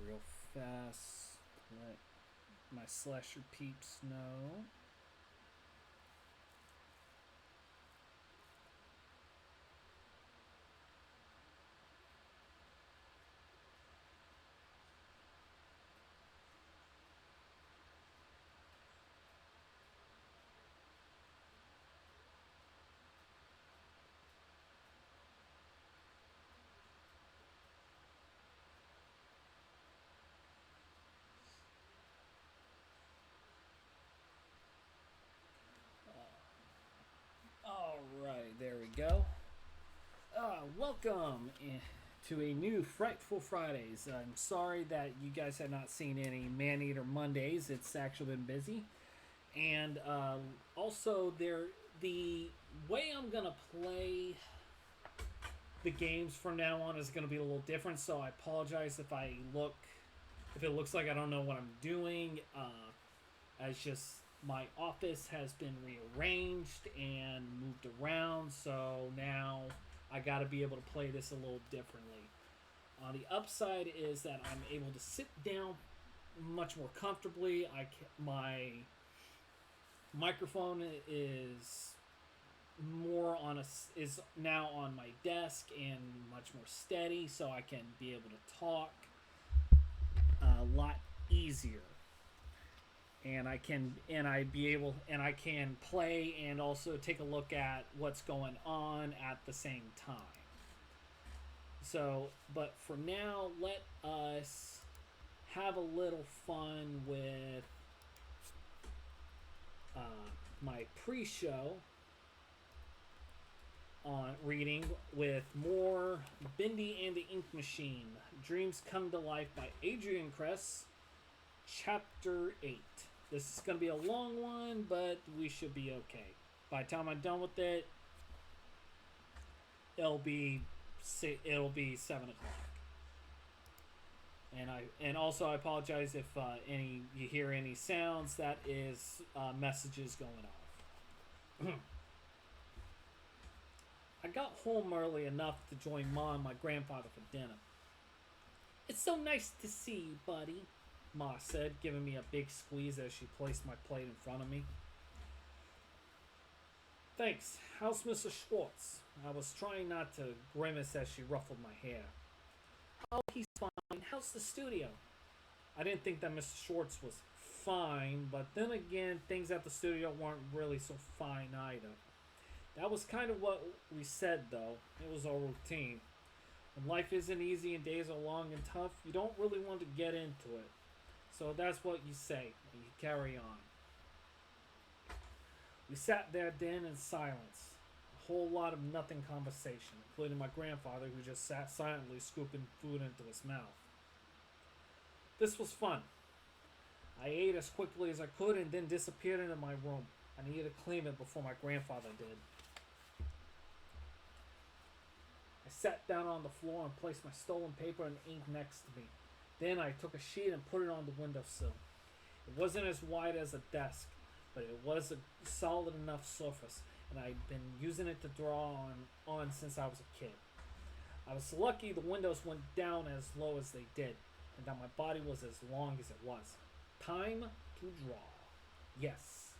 real fast. Let my slasher peeps know. Alright, there we go. Welcome to a new Frightful Fridays. I'm sorry that you guys have not seen any Man Eater Mondays. It's actually been busy. And also, the way I'm going to play the games from now on is going to be a little different. So I apologize if it looks like I don't know what I'm doing. It's just my office has been rearranged and moved around, so now I got to be able to play this a little differently. The upside is that I'm able to sit down much more comfortably. My microphone is now on my desk and much more steady, so I can be able to talk a lot easier. And I can play and also take a look at what's going on at the same time. So, but for now, let us have a little fun with my pre-show on reading with more Bindi and the Ink Machine. Dreams Come to Life by Adrian Kress, Chapter 8. This is going to be a long one, but we should be okay. By the time I'm done with it, it'll be 7 o'clock. And also I apologize if you hear any sounds. That is messages going off. I got home early enough to join Mom and my grandfather for dinner. It's so nice to see you, buddy, Ma said, giving me a big squeeze as she placed my plate in front of me. Thanks. How's Mr. Schwartz? I was trying not to grimace as she ruffled my hair. Oh, he's fine. How's the studio? I didn't think that Mr. Schwartz was fine, but then again, things at the studio weren't really so fine either. That was kind of what we said, though. It was our routine. When life isn't easy and days are long and tough, you don't really want to get into it. So that's what you say, and you carry on. We sat there then in silence. A whole lot of nothing conversation, including my grandfather, who just sat silently scooping food into his mouth. This was fun. I ate as quickly as I could and then disappeared into my room. I needed to clean it before my grandfather did. I sat down on the floor and placed my stolen paper and ink next to me. Then I took a sheet and put it on the windowsill. It wasn't as wide as a desk, but it was a solid enough surface, and I'd been using it to draw on since I was a kid. I was lucky the windows went down as low as they did, and that my body was as long as it was. Time to draw. Yes.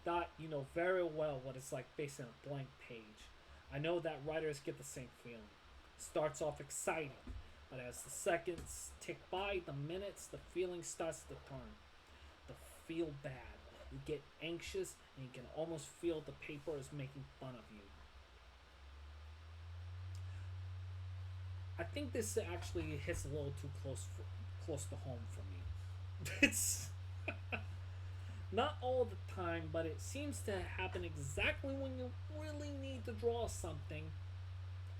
Dot, you know very well what it's like facing a blank page. I know that writers get the same feeling. It starts off exciting, but as the seconds tick by, the minutes, the feeling starts to turn. To feel bad. You get anxious, and you can almost feel the paper is making fun of you. I think this actually hits a little too close to home for me. It's not all the time, but it seems to happen exactly when you really need to draw something,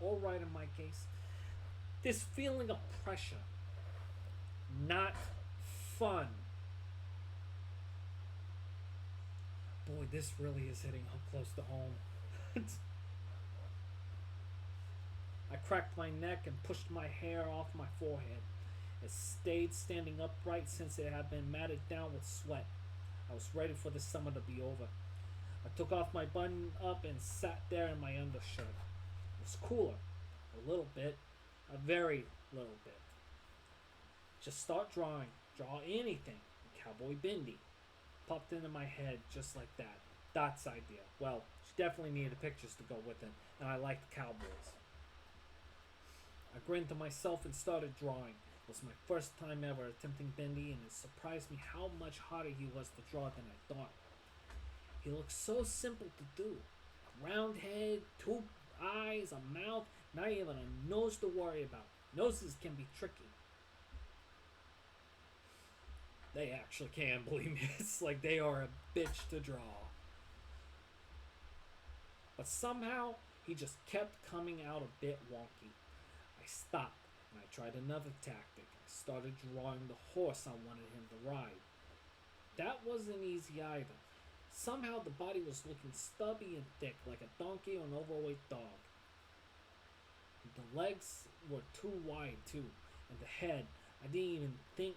or write in my case. This feeling of pressure, not fun. Boy, this really is hitting close to home. I cracked my neck and pushed my hair off my forehead. It stayed standing upright since it had been matted down with sweat. I was ready for the summer to be over. I took off my button up and sat there in my undershirt. It was cooler, a little bit, a very little bit. Just start drawing. Draw anything. Cowboy Bindi. Popped into my head just like that. Dot's idea. Well, she definitely needed pictures to go with it, and I liked cowboys. I grinned to myself and started drawing. It was my first time ever attempting Bindi, and it surprised me how much harder he was to draw than I thought. He looked so simple to do. A round head, two eyes, a mouth, not even a nose to worry about. Noses can be tricky. They actually can, believe me. It's like they are a bitch to draw. But somehow, he just kept coming out a bit wonky. I stopped, and I tried another tactic. I started drawing the horse I wanted him to ride. That wasn't easy either. Somehow the body was looking stubby and thick, like a donkey or an overweight dog. The legs were too wide, too, and the head, I didn't even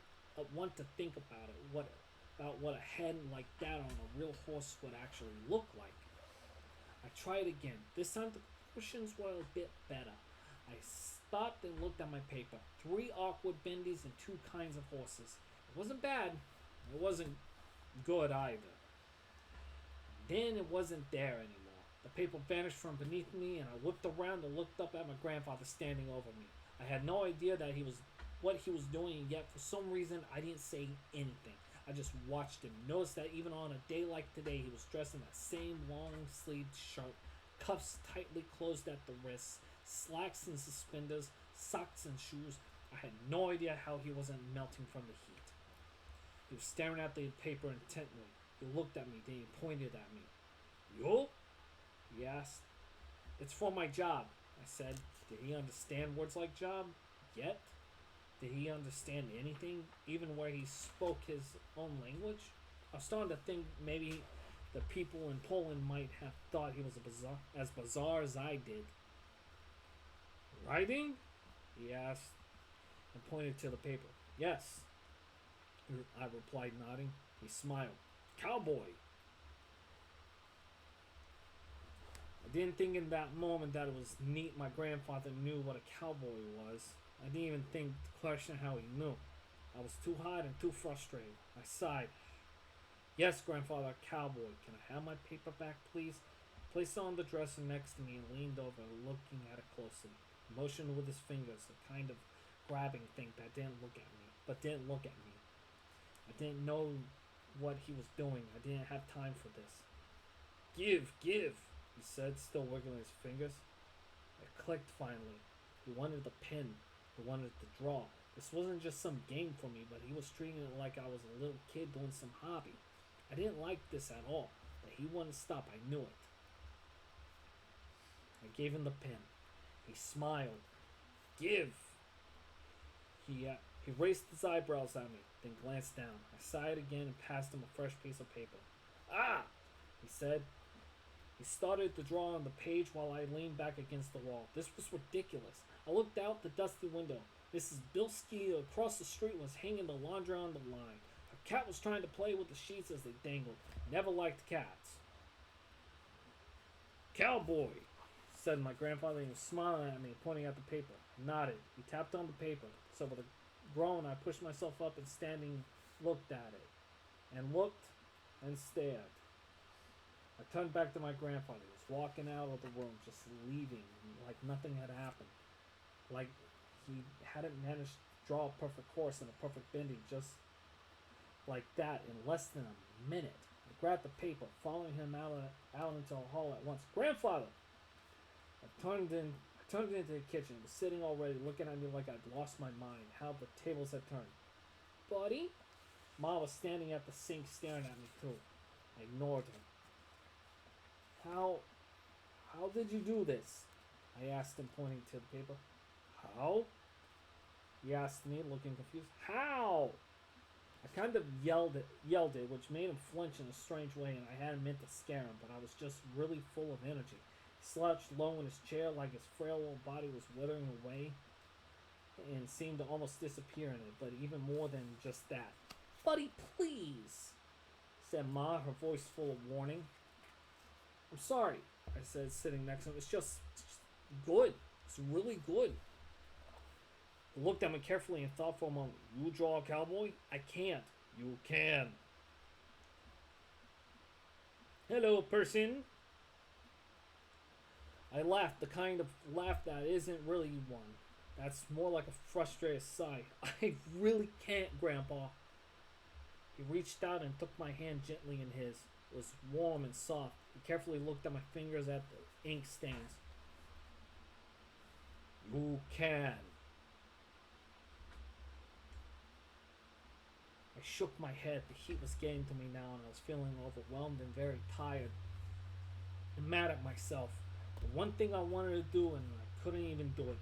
want to think about it. What a head like that on a real horse would actually look like. I tried again. This time the proportions were a bit better. I stopped and looked at my paper. 3 awkward bendies and 2 kinds of horses. It wasn't bad. It wasn't good either. Then it wasn't there anymore. The paper vanished from beneath me, and I looked around and looked up at my grandfather standing over me. I had no idea that what he was doing, and yet for some reason I didn't say anything. I just watched him. Noticed that even on a day like today, he was dressed in that same long-sleeved shirt, cuffs tightly closed at the wrists, slacks and suspenders, socks and shoes. I had no idea how he wasn't melting from the heat. He was staring at the paper intently. He looked at me, then he pointed at me. "Yo?" he asked. "It's for my job," I said. Did he understand words like job? Yet? Did he understand anything, even where he spoke his own language? I was starting to think maybe the people in Poland might have thought he was as bizarre as I did. "Writing?" he asked, and pointed to the paper. "Yes," I replied, nodding. He smiled. "Cowboy." I didn't think in that moment that it was neat my grandfather knew what a cowboy was. I didn't even think to question how he knew. I was too hot and too frustrated. I sighed. "Yes, grandfather, cowboy. Can I have my paper back, please?" Placed it on the dresser next to me and leaned over, looking at it closely. He motioned with his fingers, a kind of grabbing thing that didn't look at me. I didn't know what he was doing. I didn't have time for this. Give, he said, still wiggling his fingers. It clicked finally. He wanted the pen. He wanted to draw. This wasn't just some game for me, but he was treating it like I was a little kid doing some hobby. I didn't like this at all, but he wouldn't stop. I knew it. I gave him the pen. He smiled. Give. He raised his eyebrows at me, then glanced down. I sighed again and passed him a fresh piece of paper. "Ah!" he said. He started to draw on the page while I leaned back against the wall. This was ridiculous. I looked out the dusty window. Mrs. Bilski across the street was hanging the laundry on the line. Her cat was trying to play with the sheets as they dangled. Never liked cats. "Cowboy," said my grandfather. He was smiling at me, pointing at the paper. I nodded. He tapped on the paper. So with a groan, I pushed myself up and standing looked at it. And looked and stared. I turned back to my grandfather. He was walking out of the room, just leaving, like nothing had happened. Like he hadn't managed to draw a perfect horse and a perfect bending just like that in less than a minute. I grabbed the paper, following him out into the hall at once. "Grandfather!" I turned into the kitchen. He was sitting already, looking at me like I'd lost my mind, how the tables had turned. "Buddy?" Ma was standing at the sink staring at me too. I ignored her. How did you do this?" I asked him, pointing to the paper. "How?" he asked me, looking confused. "How?" I kind of yelled it, which made him flinch in a strange way, and I hadn't meant to scare him, but I was just really full of energy. He slouched low in his chair like his frail little body was withering away and seemed to almost disappear in it, but even more than just that. "Buddy, please," said Ma, her voice full of warning. "I'm sorry," I said, sitting next to him. It's just good. It's really good." He looked at me carefully and thought for a moment. You draw a cowboy? I can't. You can. Hello, person. I laughed, the kind of laugh that isn't really one. That's more like a frustrated sigh. I really can't, Grandpa. He reached out and took my hand gently in his. It was warm and soft. He carefully looked at my fingers at the ink stains. You can. I shook my head. The heat was getting to me now, and I was feeling overwhelmed and very tired and mad at myself. The one thing I wanted to do, and I couldn't even do it.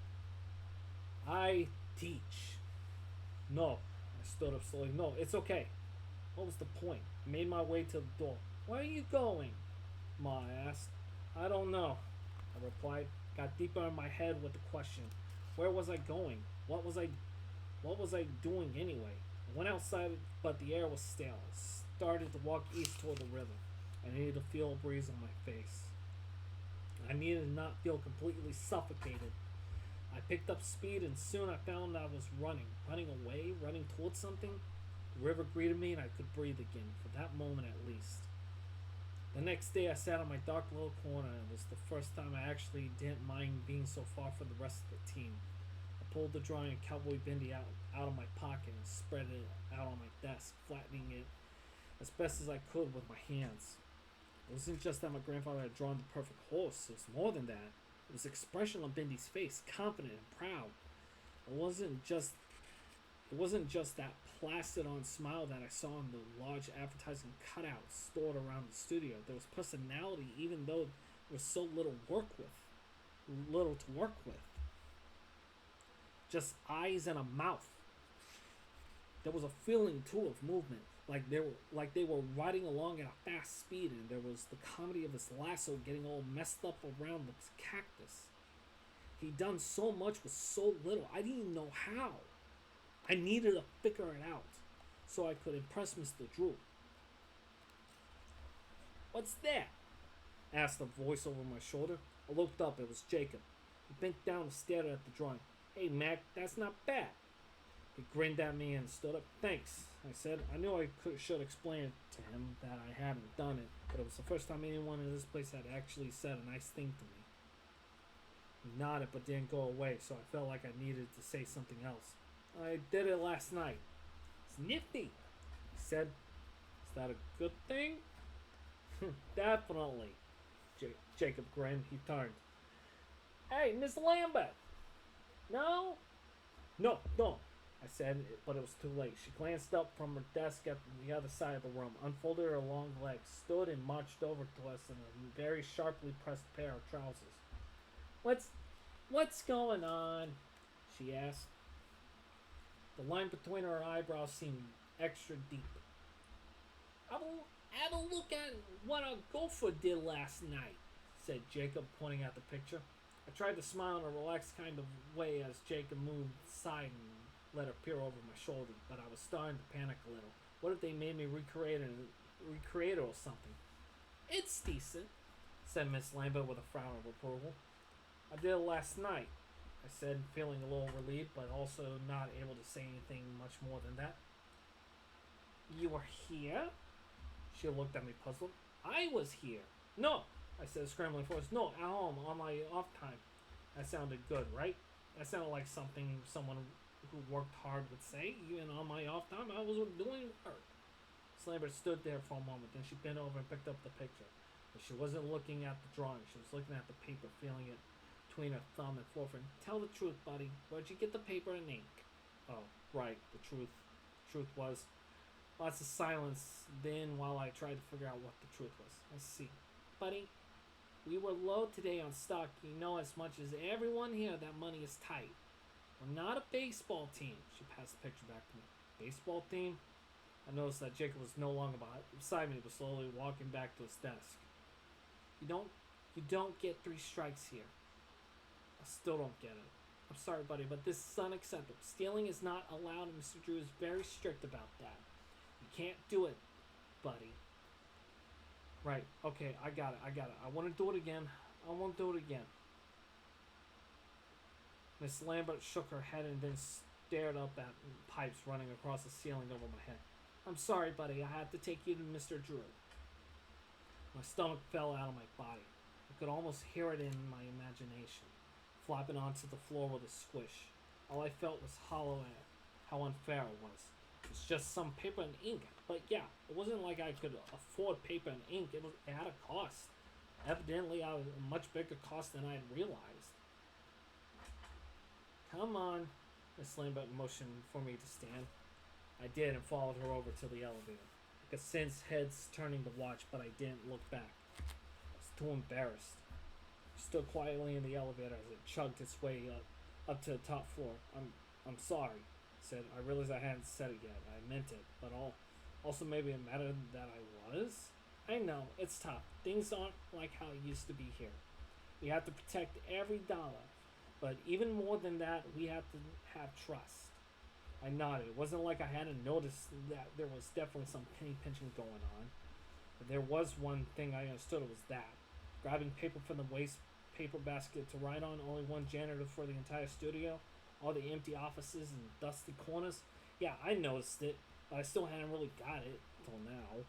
I teach. No. I stood up slowly. No, it's okay. What was the point? I made my way to the door. Where are you going? Ma asked. I don't know, I replied. Got deeper in my head with the question. Where was I going? What was I doing anyway? I went outside, but the air was stale. I started to walk east toward the river. I needed to feel a breeze on my face. I needed to not feel completely suffocated. I picked up speed, and soon I found I was running away, running towards something. The river greeted me, and I could breathe again, for that moment at least. The next day I sat in my dark little corner, and it was the first time I actually didn't mind being so far from the rest of the team. I pulled the drawing of Cowboy Bendy out of my pocket and spread it out on my desk, flattening it as best as I could with my hands. It wasn't just that my grandfather had drawn the perfect horse, it was more than that. It was the expression on Bendy's face, confident and proud. It wasn't just that placid-on smile that I saw in the large advertising cutouts stored around the studio. There was personality, even though there was so little to work with. Just eyes and a mouth. There was a feeling too of movement, like they were riding along at a fast speed, and there was the comedy of his lasso getting all messed up around this cactus. He'd done so much with so little. I didn't even know how. I needed to figure it out so I could impress Mr. Drew. What's that? Asked a voice over my shoulder. I looked up. It was Jacob. He bent down and stared at the drawing. Hey, Mac, that's not bad. He grinned at me and stood up. Thanks, I said. I knew I should explain to him that I hadn't done it, but it was the first time anyone in this place had actually said a nice thing to me. He nodded but didn't go away, so I felt like I needed to say something else. I did it last night. It's nifty, he said. Is that a good thing? Definitely. Jacob grinned. He turned. Hey, Miss Lambert. No? No, I said, but it was too late. She glanced up from her desk at the other side of the room, unfolded her long legs, stood and marched over to us in a very sharply pressed pair of trousers. What's going on? She asked. The line between her eyebrows seemed extra deep. Have a look at what a gopher did last night, said Jacob, pointing at the picture. I tried to smile in a relaxed kind of way as Jacob moved aside and let her peer over my shoulder, but I was starting to panic a little. What if they made me recreate it or something? It's decent, said Miss Lambert with a frown of approval. I did it last night, I said, feeling a little relieved, but also not able to say anything much more than that. You were here? She looked at me puzzled. I was here. No, I said, scrambling for us. No, at home, on my off time. That sounded good, right? That sounded like something someone who worked hard would say. Even on my off time, I was doing work. Lambert stood there for a moment, then she bent over and picked up the picture. But she wasn't looking at the drawing. She was looking at the paper, feeling it between her thumb and forefinger. Tell the truth, buddy. Where'd you get the paper and ink? Oh, right, the truth. Truth was lots of silence then while I tried to figure out what the truth was. I see. Buddy, we were low today on stock. You know as much as everyone here that money is tight. We're not a baseball team. She passed the picture back to me. Baseball team? I noticed that Jacob was no longer beside me, but slowly walking back to his desk. You don't get 3 strikes here. I still don't get it. I'm sorry, buddy, but this is unacceptable. Stealing is not allowed, and Mr. Drew is very strict about that. You can't do it, buddy. Right, okay, I got it. I want to do it again. I won't do it again. Miss Lambert shook her head and then stared up at pipes running across the ceiling over my head. I'm sorry, buddy. I have to take you to Mr. Drew. My stomach fell out of my body. I could almost hear it in my imagination, flopping onto the floor with a squish. All I felt was hollow air. How unfair it was. It's just some paper and ink. But yeah, it wasn't like I could afford paper and ink. It had a cost. Evidently, a much bigger cost than I had realized. Come on, Miss Lambert motioned for me to stand. I did and followed her over to the elevator. I could sense heads turning to watch, but I didn't look back. I was too embarrassed. I stood quietly in the elevator as it chugged its way up to the top floor. I'm sorry, I said. I realized I hadn't said it yet. I meant it, but also maybe it mattered that I was. I know, it's tough. Things aren't like how it used to be here. We have to protect every dollar. But even more than that, we have to have trust. I nodded. It wasn't like I hadn't noticed that there was definitely some penny pinching going on. But there was one thing I understood. It was that. Grabbing paper from the waste paper basket to write on, only one janitor for the entire studio, all the empty offices and dusty corners. Yeah, I noticed it, but I still hadn't really got it till now.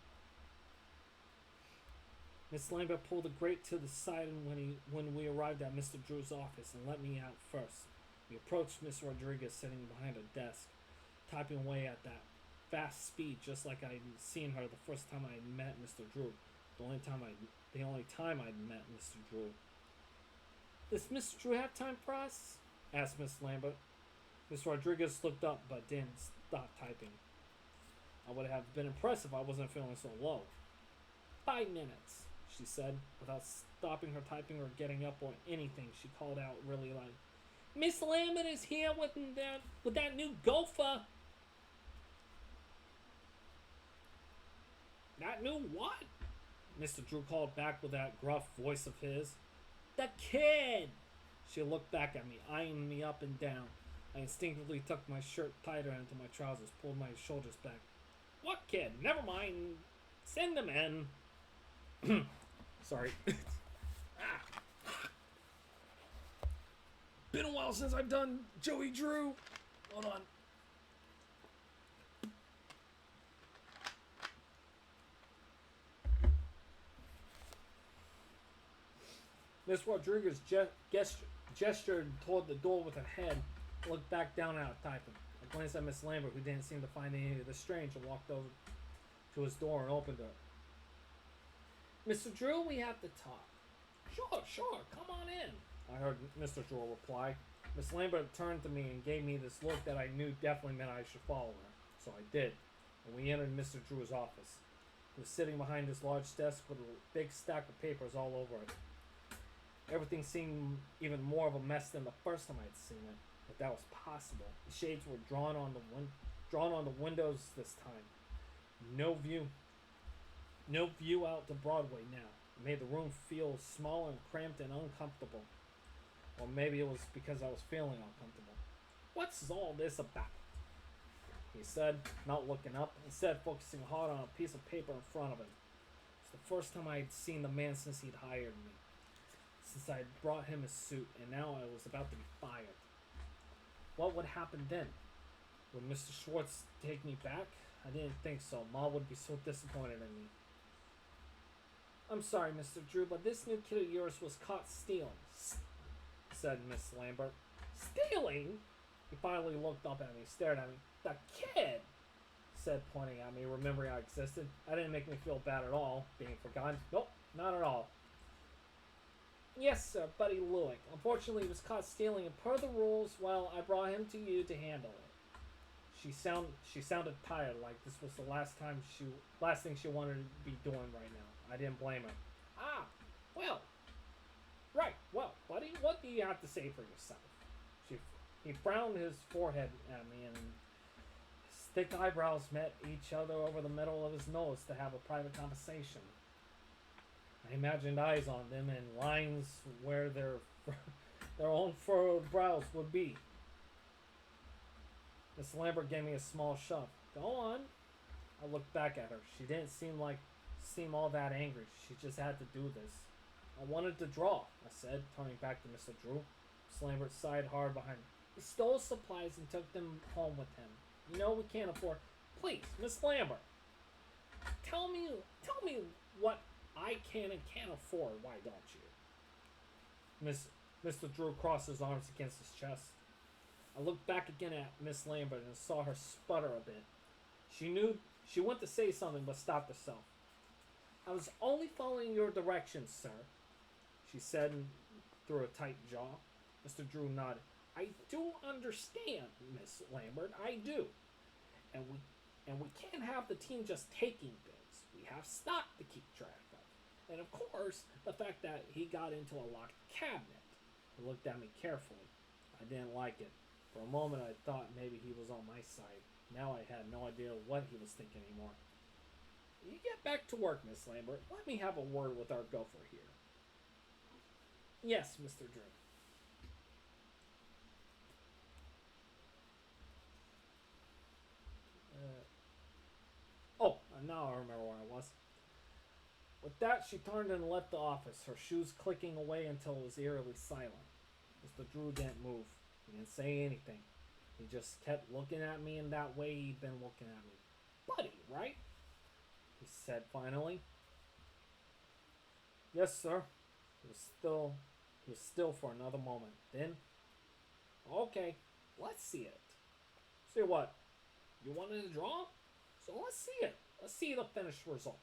Miss Lambert pulled the grate to the side when we arrived at Mr. Drew's office and let me out first. We approached Miss Rodriguez sitting behind her desk, typing away at that fast speed, just like I'd seen her the first time I met Mr. Drew. The only time I'd met Mr. Drew. Does Mr. Drew have time for us? Asked Miss Lambert. Miss Rodriguez looked up but didn't stop typing. I would have been impressed if I wasn't feeling so low. 5 minutes, she said, without stopping her typing or getting up or anything. She called out really loud. Miss Lambert is here with that new gopher. That new what? Mr. Drew called back with that gruff voice of his. The kid! She looked back at me, eyeing me up and down. I instinctively tucked my shirt tighter into my trousers, pulled my shoulders back. What kid? Never mind. Send him in. Sorry. Been a while since I've done Joey Drew. Hold on. Miss Rodriguez gestured toward the door with her head, looked back down at her typing. I glanced at Miss Lambert, who didn't seem to find any of this strange, and walked over to his door and opened it. Mr. Drew, we have to talk. Sure, come on in, I heard Mr. Drew reply. Miss Lambert turned to me and gave me this look that I knew definitely meant I should follow her. So I did, and we entered Mr. Drew's office. He was sitting behind his large desk with a big stack of papers all over it. Everything seemed even more of a mess than the first time I'd seen it, if that was possible. The shades were drawn on the windows this time. No view out to Broadway now. It made the room feel small and cramped and uncomfortable. Or maybe it was because I was feeling uncomfortable. What's all this about? He said, not looking up, instead focusing hard on a piece of paper in front of him. It's the first time I had seen the man since he'd hired me. Since I had brought him a suit, and now I was about to be fired. What would happen then? Would Mr. Schwartz take me back? I didn't think so. Ma would be so disappointed in me. I'm sorry, Mr. Drew, but this new kid of yours was caught stealing, said Miss Lambert. Stealing? He finally looked up at me, stared at me. The kid, said, pointing at me, remembering I existed. That didn't make me feel bad at all, being forgotten. Nope, not at all. Yes, sir, Buddy Lewick. Unfortunately, he was caught stealing, and per the rules, well, I brought him to you to handle it. She sounded tired, like this was the last thing she wanted to be doing right now. I didn't blame her. Well, Buddy, what do you have to say for yourself? He frowned his forehead at me, and his thick eyebrows met each other over the middle of his nose to have a private conversation. I imagined eyes on them and lines where their own furrowed brows would be. Miss Lambert gave me a small shove. Go on. I looked back at her. She didn't seem all that angry. She just had to do this. I wanted to draw, I said, turning back to Mr. Drew. Miss Lambert sighed hard behind her. He stole supplies and took them home with him. You know we can't afford. Please, Miss Lambert, tell me what I can and can't afford. Why don't you? Mr. Drew crossed his arms against his chest. I looked back again at Miss Lambert and saw her sputter a bit. She knew she went to say something but stopped herself. I was only following your directions, sir, she said through a tight jaw. Mr. Drew nodded. I do understand, Miss Lambert, I do. And we can't have the team just taking things. We have stock to keep track of. And of course, the fact that he got into a locked cabinet. He looked at me carefully. I didn't like it. For a moment I thought maybe he was on my side. Now I had no idea what he was thinking anymore. You get back to work, Miss Lambert. Let me have a word with our gopher here. Yes, Mr. Drew. Now I remember where I was. With that, she turned and left the office, her shoes clicking away until it was eerily silent. Mr. Drew didn't move. He didn't say anything. He just kept looking at me in that way he'd been looking at me. Buddy, right? He said finally. Yes, sir. He was still for another moment. Then, okay, let's see it. See what? You wanted to draw? So let's see it. Let's see the finished result.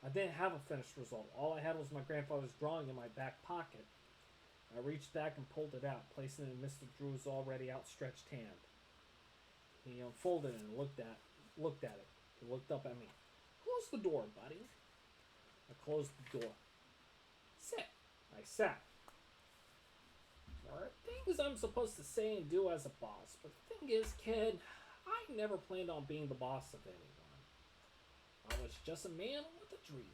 I didn't have a finished result. All I had was my grandfather's drawing in my back pocket. I reached back and pulled it out, placing it in Mr. Drew's already outstretched hand. He unfolded it and looked at it. He looked up at me. Close the door, buddy. I closed the door. Sit. I sat. There are things I'm supposed to say and do as a boss, but the thing is, kid, I never planned on being the boss of anyone. I was just a man with a dream.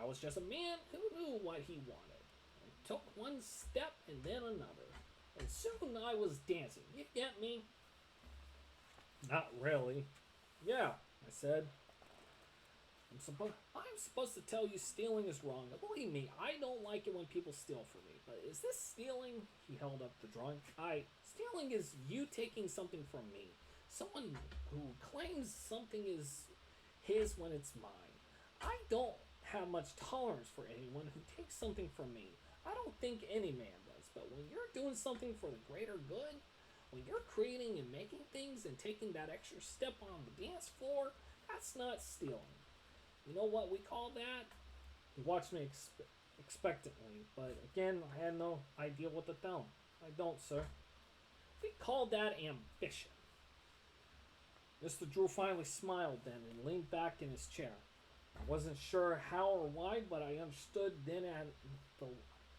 I was just a man who knew what he wanted, and took one step and then another, and soon I was dancing. You get me? Not really. Yeah, I said. I'm supposed to tell you stealing is wrong. Now, believe me, I don't like it when people steal from me. But is this stealing? He held up the drawing. Stealing is you taking something from me. Someone who claims something is his when it's mine. I don't have much tolerance for anyone who takes something from me. I don't think any man does. But when you're doing something for the greater good, when you're creating and making things and taking that extra step on the dance floor, that's not stealing. You know what we call that? He watched me expectantly, but again, I had no idea what to tell him. I don't, sir. We call that ambition. Mr. Drew finally smiled then and leaned back in his chair. I wasn't sure how or why, but I understood then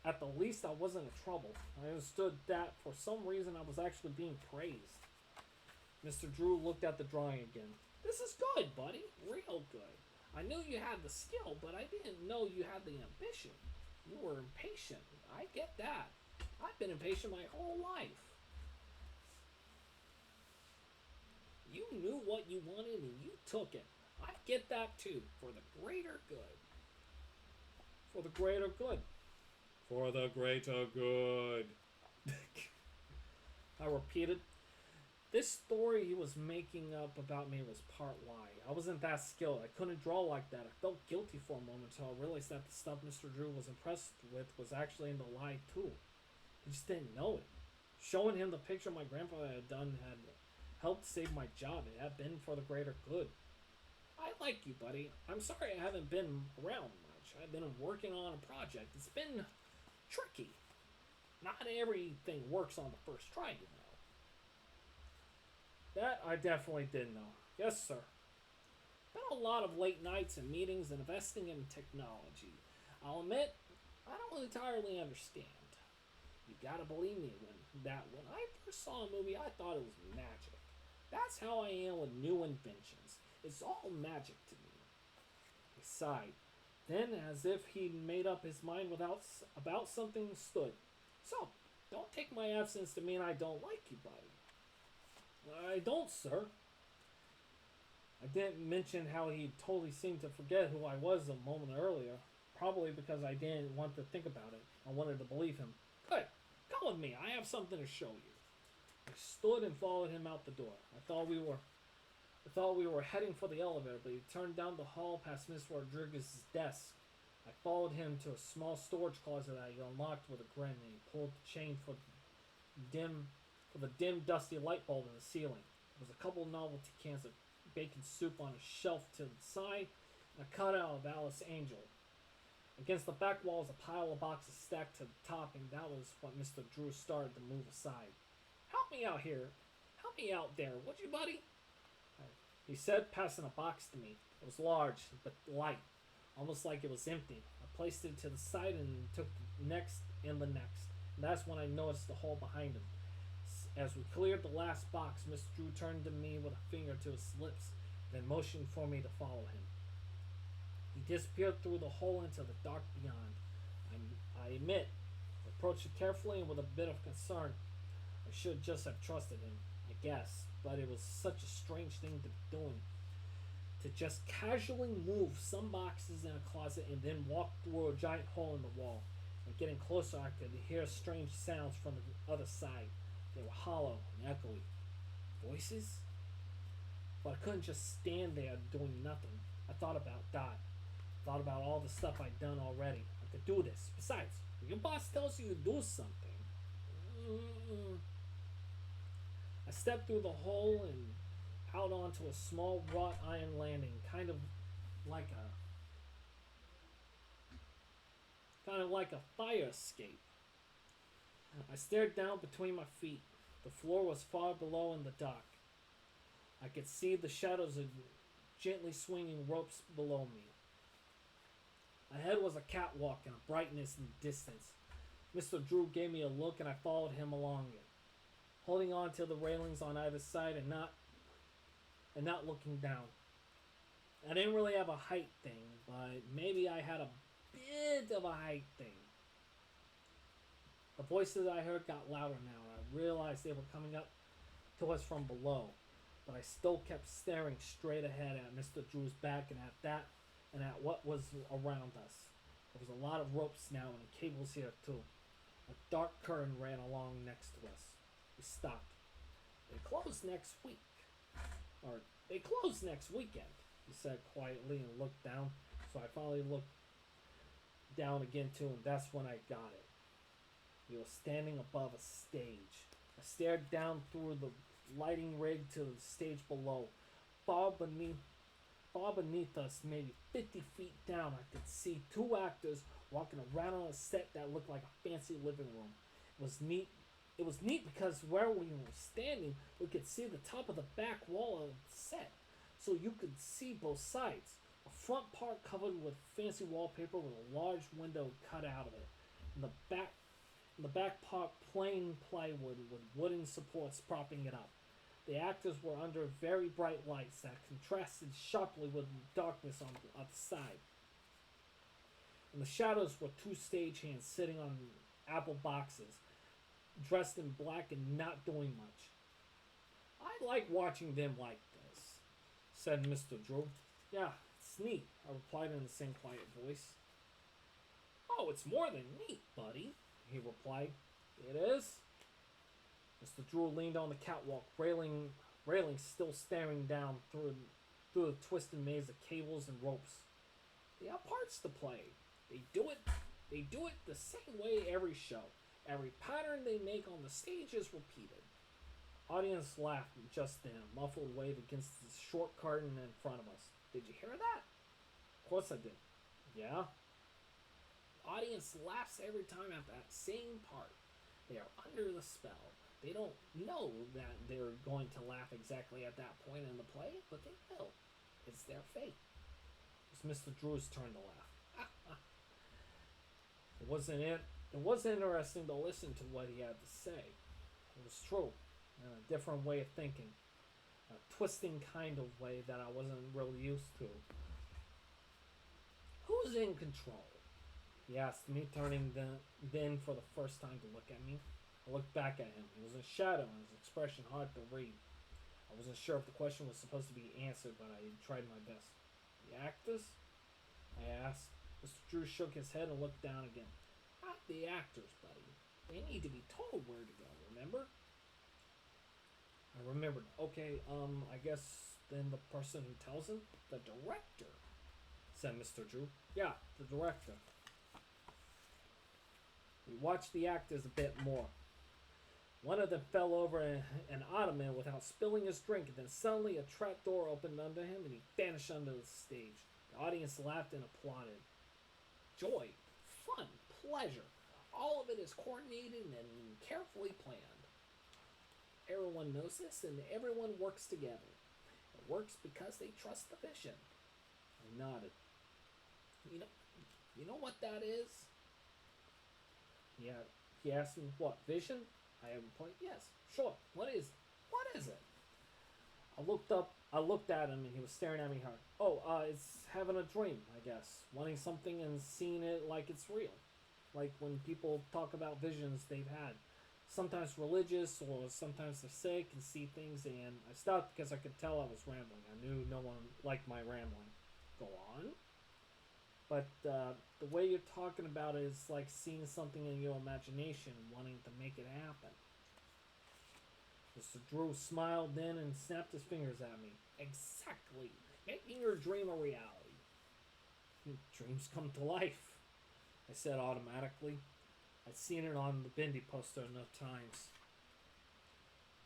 at the least I wasn't in trouble. I understood that for some reason I was actually being praised. Mr. Drew looked at the drawing again. This is good, buddy. Real good. I knew you had the skill, but I didn't know you had the ambition. You were impatient. I get that. I've been impatient my whole life. You knew what you wanted and you took it. I get that too. For the greater good. For the greater good. For the greater good. I repeated. This story he was making up about me was part lie. I wasn't that skilled. I couldn't draw like that. I felt guilty for a moment until I realized that the stuff Mr. Drew was impressed with was actually in the lie too. He just didn't know it. Showing him the picture my grandfather had done had helped save my job. It had been for the greater good. I like you, buddy. I'm sorry I haven't been around much. I've been working on a project. It's been tricky. Not everything works on the first try, you know. That I definitely did know. Yes, sir. Been a lot of late nights and meetings and investing in technology. I'll admit, I don't entirely understand. You gotta believe me when I first saw a movie, I thought it was magic. That's how I am with new inventions. It's all magic to me. He sighed. Then, as if he'd made up his mind about something, stood. So, don't take my absence to mean I don't like you, buddy. I don't, sir. I didn't mention how he totally seemed to forget who I was a moment earlier. Probably because I didn't want to think about it. I wanted to believe him. Good. Go with me. I have something to show you. I stood and followed him out the door. I thought we were heading for the elevator, but he turned down the hall past Mr. Rodriguez's desk. I followed him to a small storage closet that he unlocked with a grin, and he pulled the chain for the dim, dusty light bulb in the ceiling. There was a couple novelty cans of bacon soup on a shelf to the side, and a cutout of Alice Angel. Against the back wall was a pile of boxes stacked to the top, and that was what Mr. Drew started to move aside. Help me out here. Help me out there, would you, buddy? He said, passing a box to me. It was large, but light, almost like it was empty. I placed it to the side and took the next and the next. And that's when I noticed the hole behind him. As we cleared the last box, Mr. Drew turned to me with a finger to his lips, then motioned for me to follow him. He disappeared through the hole into the dark beyond. I admit, I approached it carefully and with a bit of concern. I should just have trusted him, I guess, but it was such a strange thing to be doing. To just casually move some boxes in a closet and then walk through a giant hole in the wall. And getting closer, I could hear strange sounds from the other side. They were hollow and echoey. Voices? But I couldn't just stand there doing nothing. I thought about Dot. Thought about all the stuff I'd done already. I could do this. Besides, when your boss tells you to do something, I stepped through the hole and out onto a small wrought iron landing, kind of like a fire escape. I stared down between my feet. The floor was far below in the dark. I could see the shadows of gently swinging ropes below me. Ahead was a catwalk and a brightness in the distance. Mr. Drew gave me a look and I followed him along it, holding on to the railings on either side and not looking down. I didn't really have a height thing, but maybe I had a bit of a height thing. The voices I heard got louder now, and I realized they were coming up to us from below. But I still kept staring straight ahead at Mr. Drew's back and at what was around us. There was a lot of ropes now and cables here too. A dark curtain ran along next to us. We stopped. They close next week. Or, they close next weekend, he said quietly and looked down. So I finally looked down again too, and that's when I got it. He was standing above a stage. I stared down through the lighting rig to the stage below. Far beneath us, maybe 50 feet down, I could see two actors walking around on a set that looked like a fancy living room. It was neat. It was neat because where we were standing, we could see the top of the back wall of the set, so you could see both sides. A front part covered with fancy wallpaper with a large window cut out of it. In the back part plain plywood with wooden supports propping it up. The actors were under very bright lights that contrasted sharply with the darkness on the side. In the shadows were two stagehands sitting on apple boxes, dressed in black and not doing much. I like watching them like this, said Mr. Drew. Yeah, it's neat, I replied in the same quiet voice. Oh, it's more than neat, buddy, he replied. It is? Mr. Drew leaned on the catwalk, railing still staring down through the twisted maze of cables and ropes. They have parts to play. They do it the same way every show. Every pattern they make on the stage is repeated. Audience laughed just then, a muffled wave against the short curtain in front of us. Did you hear that? Of course I did. Yeah? Audience laughs every time at that same part. They are under the spell. They don't know that they're going to laugh exactly at that point in the play, but they will. It's their fate. It's Mr. Drew's turn to laugh. It was interesting to listen to what he had to say. It was true. In a different way of thinking. A twisting kind of way that I wasn't really used to. Who's in control? He asked me, turning then for the first time to look at me. I looked back at him. He was in shadow and his expression hard to read. I wasn't sure if the question was supposed to be answered, but I tried my best. The actors? I asked. Mr. Drew shook his head and looked down again. Not the actors, buddy. They need to be told where to go, remember? I remembered. Okay, I guess then the person who tells him? The director, said Mr. Drew. Yeah, the director. We watched the actors a bit more. One of them fell over an ottoman without spilling his drink, and then suddenly a trap door opened under him and he vanished under the stage. The audience laughed and applauded. Joy, fun, pleasure. All of it is coordinated and carefully planned. Everyone knows this and everyone works together. It works because they trust the vision. I nodded. You know, you know what that is? Yeah, he asked me, what, vision? I replied, yes, sure. What is it? I looked at him and he was staring at me hard. Oh, it's having a dream, I guess. Wanting something and seeing it like it's real. Like when people talk about visions they've had. Sometimes religious or sometimes they're sick and see things, and I stopped because I could tell I was rambling. I knew no one liked my rambling. Go on. But the way you're talking about it is like seeing something in your imagination, wanting to make it happen. Mr. Drew smiled then and snapped his fingers at me. Exactly. Making your dream a reality. Dreams come to life, I said automatically. I'd seen it on the Bindi poster enough times.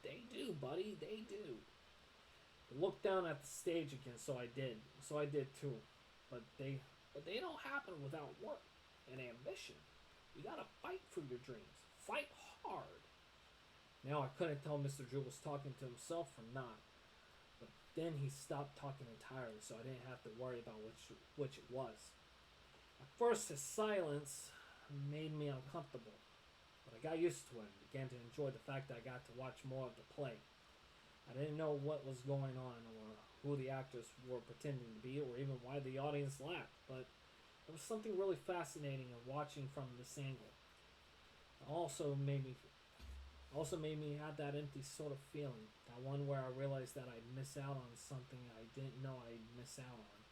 They do, buddy, they do. I looked down at the stage again, so I did. So I did too. But they don't happen without work and ambition. You gotta fight for your dreams. Fight hard. Now I couldn't tell Mr. Drew was talking to himself or not. But then he stopped talking entirely, so I didn't have to worry about which it was. At first, his silence made me uncomfortable, but I got used to it and began to enjoy the fact that I got to watch more of the play. I didn't know what was going on or who the actors were pretending to be or even why the audience laughed, but there was something really fascinating in watching from this angle. It also made me have that empty sort of feeling, that one where I realized that I'd miss out on something I didn't know I'd miss out on.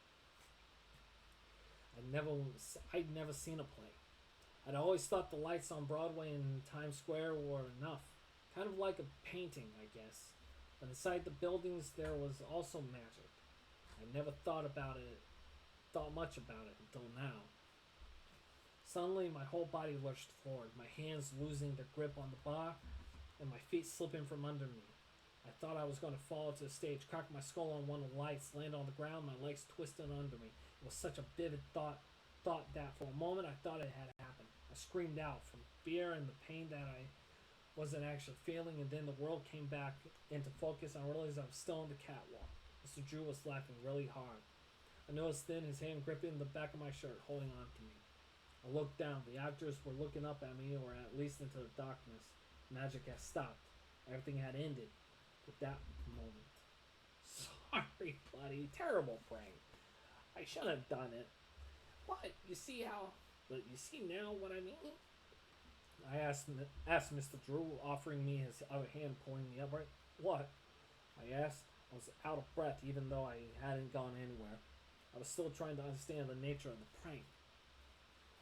I'd never seen a play. I'd always thought the lights on Broadway and Times Square were enough, kind of like a painting, I guess. But inside the buildings there was also magic. I never thought much about it until now. Suddenly my whole body lurched forward, my hands losing their grip on the bar, and my feet slipping from under me. I thought I was going to fall to the stage, crack my skull on one of the lights, land on the ground, my legs twisted under me. It was such a vivid thought that for a moment I thought it had happened. I screamed out from fear and the pain that I wasn't actually feeling, and then the world came back into focus and I realized I was still on the catwalk. Mr. Drew was laughing really hard. I noticed then his hand gripping the back of my shirt, holding on to me. I looked down. The actors were looking up at me, or at least into the darkness. Magic had stopped. Everything had ended with that moment. Sorry, buddy. Terrible prank. I shouldn't have done it. But you see now what I mean? I asked Mr. Drew, offering me his other hand, pulling me upright. What? I asked. I was out of breath, even though I hadn't gone anywhere. I was still trying to understand the nature of the prank.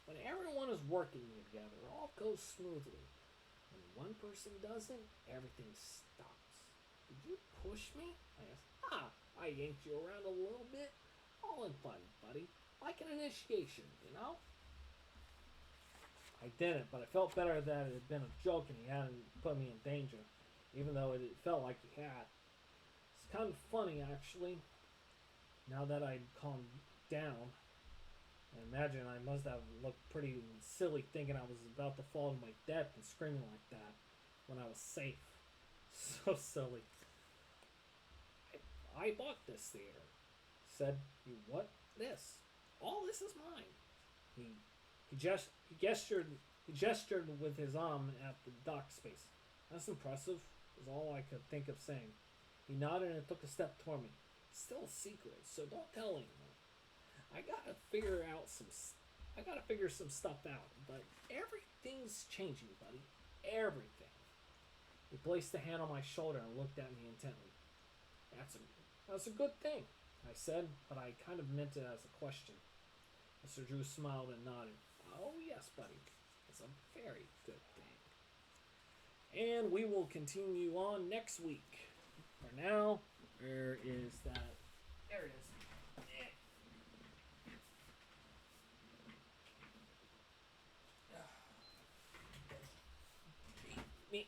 When everyone is working together, it all goes smoothly. When one person doesn't, everything stops. Did you push me? I asked. I yanked you around a little bit. All in fun, buddy. Like an initiation, you know? I didn't, but I felt better that it had been a joke and he hadn't put me in danger, even though it felt like he had. It's kind of funny, actually, now that I'd calmed down. I imagine I must have looked pretty silly thinking I was about to fall to my death and screaming like that when I was safe. So silly. I bought this theater. Said, you what? This. All this is mine. He gestured with his arm at the dock space. That's impressive, was all I could think of saying. He nodded and took a step toward me. Still a secret, so don't tell anyone. I gotta figure some stuff out, but everything's changing, buddy. Everything. He placed a hand on my shoulder and looked at me intently. That's a good thing, I said, but I kind of meant it as a question. Mr. Drew smiled and nodded. Oh, yes, buddy. It's a very good thing. And we will continue on next week. For now, where is that? There it is. Me.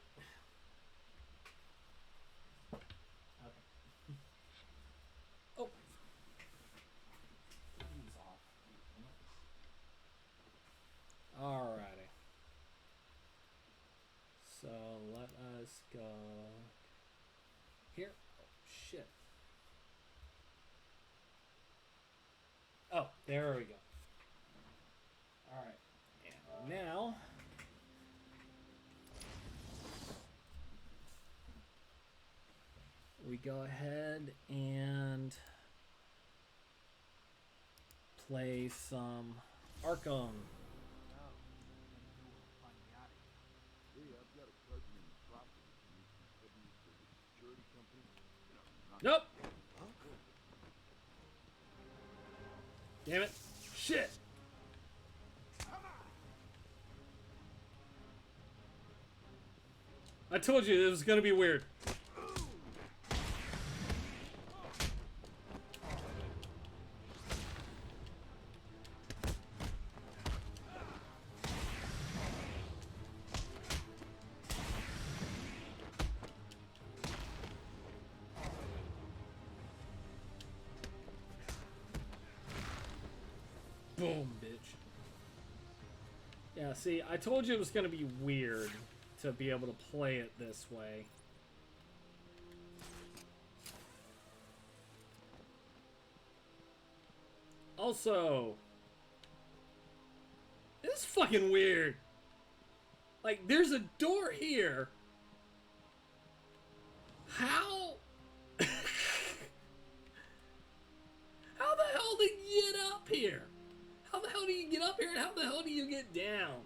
Okay. Oh. He's off. Alrighty. So let us go here. Oh, shit. Oh, there we go. Alright. And now we go ahead and play some Arkham. Nope. Damn it. Shit. I told you it was gonna be weird. Boom, bitch. Yeah, see, I told you it was gonna be weird to be able to play it this way. Also, this is fucking weird. Like, there's a door here. How? How the hell did you get up here? How the hell do you get up here and how the hell do you get down?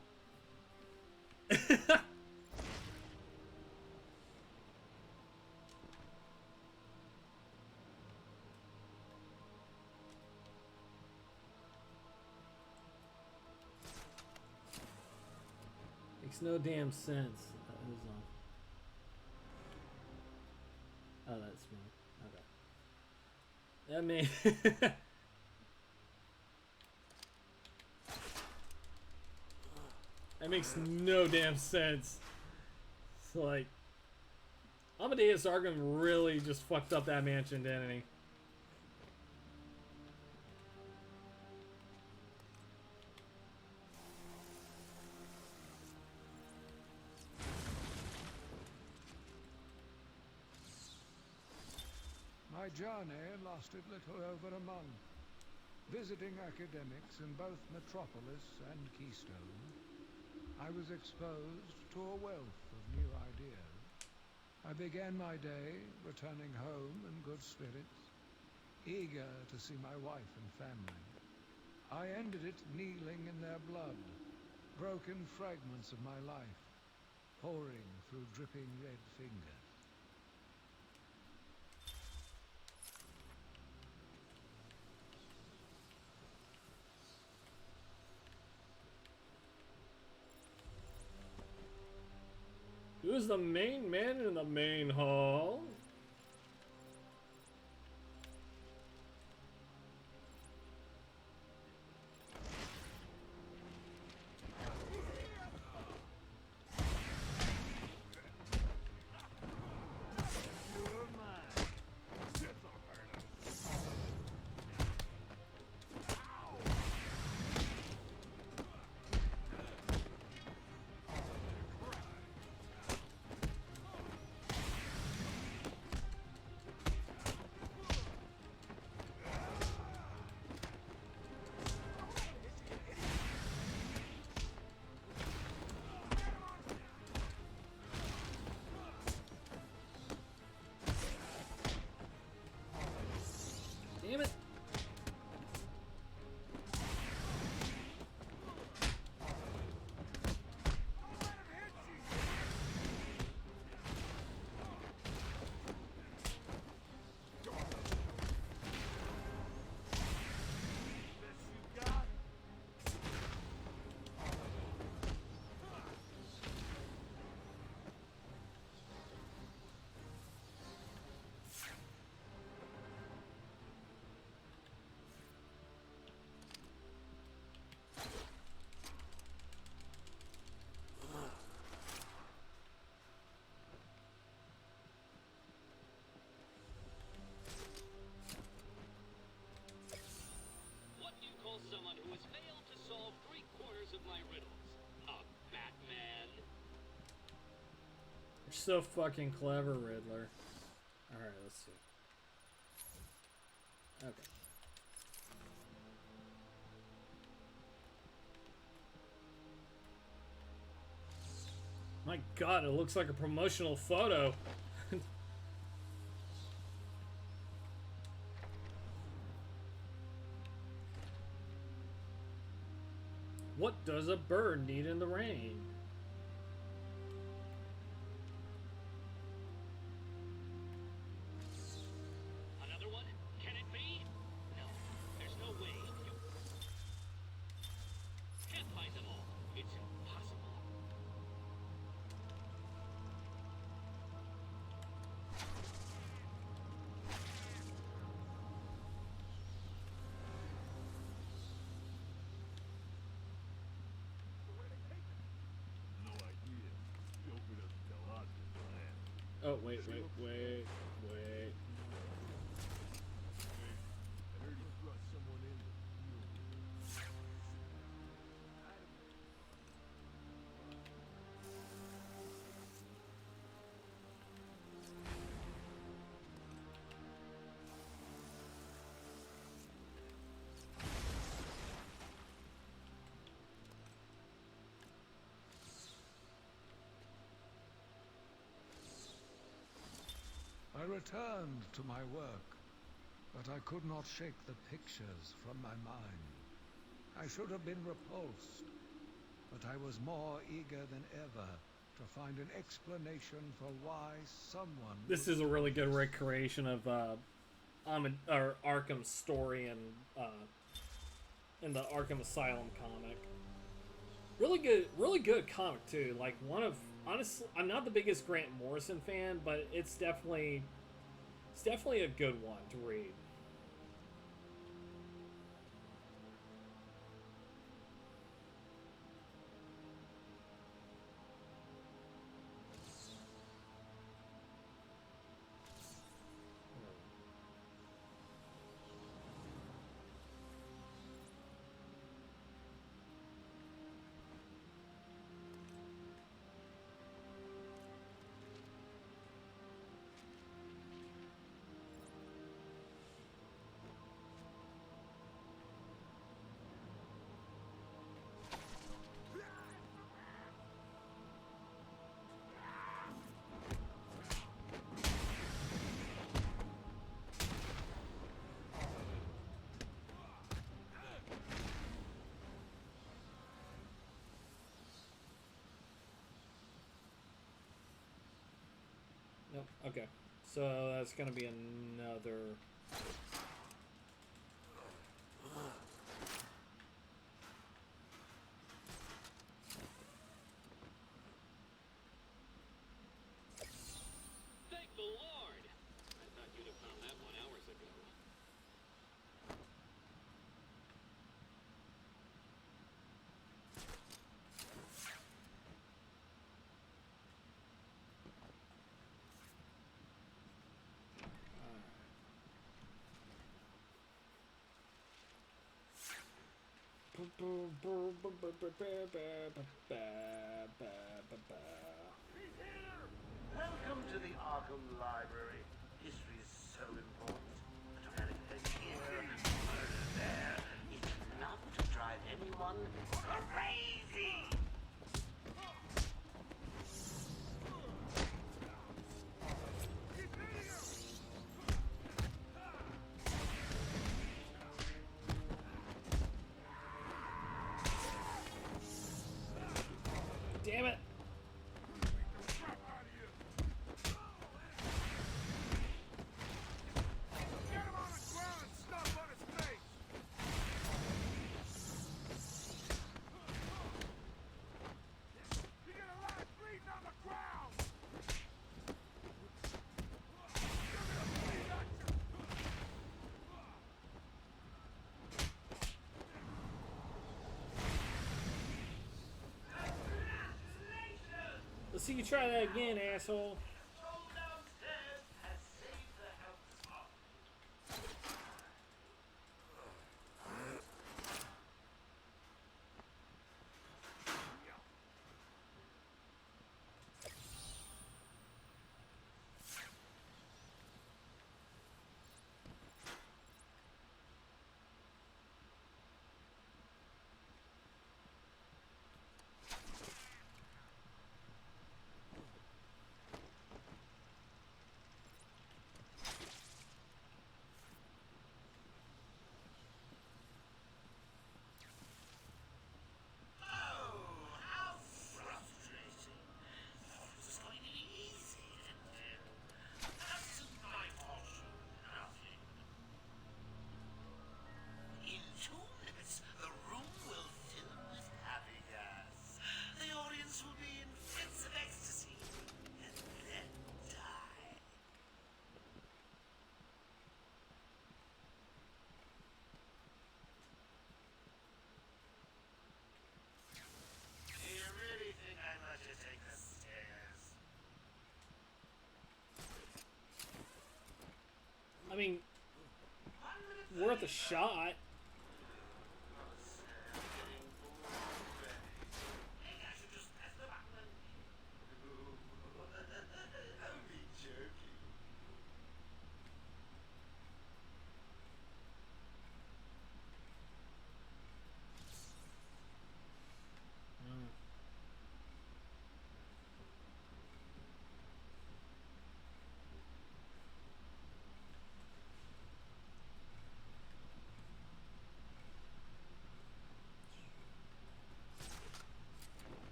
Makes no damn sense. Oh, that's me. Okay. That made... That makes no damn sense. It's like... Amadeus Arkham really just fucked up that mansion, didn't he? My journey lasted little over a month. Visiting academics in both Metropolis and Keystone, I was exposed to a wealth of new ideas. I began my day returning home in good spirits, eager to see my wife and family. I ended it kneeling in their blood, broken fragments of my life, pouring through dripping red fingers. Who's the main man in the main hall? so fucking clever, Riddler. Alright, let's see. Okay. My god, it looks like a promotional photo. What does a bird need in the rain? Another one? Can it be? No, there's no way. You can't find them all. It's impossible. No idea. Joker doesn't tell us his plan. Oh, wait. Hey, I heard he thrust someone in the field. I returned to my work, but I could not shake the pictures from my mind. I should have been repulsed, but I was more eager than ever to find an explanation for why someone... This is a really good recreation of Arkham's story in the Arkham Asylum comic. Really good comic too. Like honestly, I'm not the biggest Grant Morrison fan, but it's definitely a good one to read. Nope. Okay. So that's gonna be another. Thank the Lord! I thought you'd have found that one hours ago. Welcome to the Arkham Library. History is so important. Dramatic here, murder there. It's enough to drive anyone crazy. Damn it! Let's see you try that again, asshole. Patrol downstairs has saved the house. mean, worth a shot.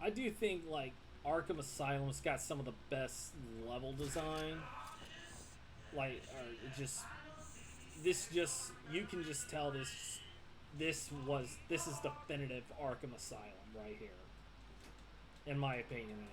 I do think like Arkham Asylum's got some of the best level design. Like, or just you can just tell this is definitive Arkham Asylum right here, in my opinion anyway.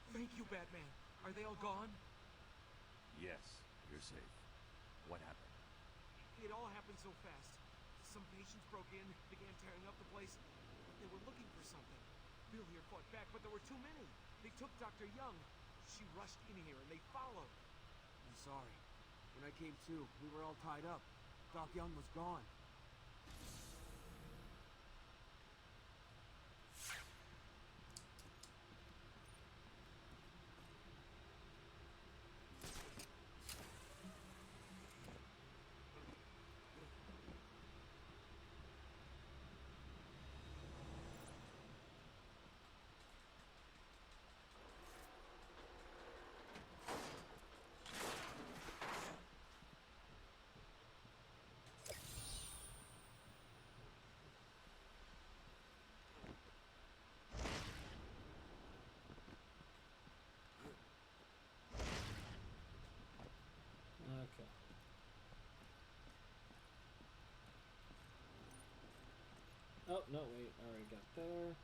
Thank you, Batman. Are they all gone? Yes, you're safe. What happened? It all happened so fast. Some patients broke in, began tearing up the place. They were looking for something. Bill here fought back, but there were too many. They took Dr. Young. She rushed in here and they followed. I'm sorry. When I came to, we were all tied up. Doc Young was gone. Okay. Oh, no, wait. I already got there.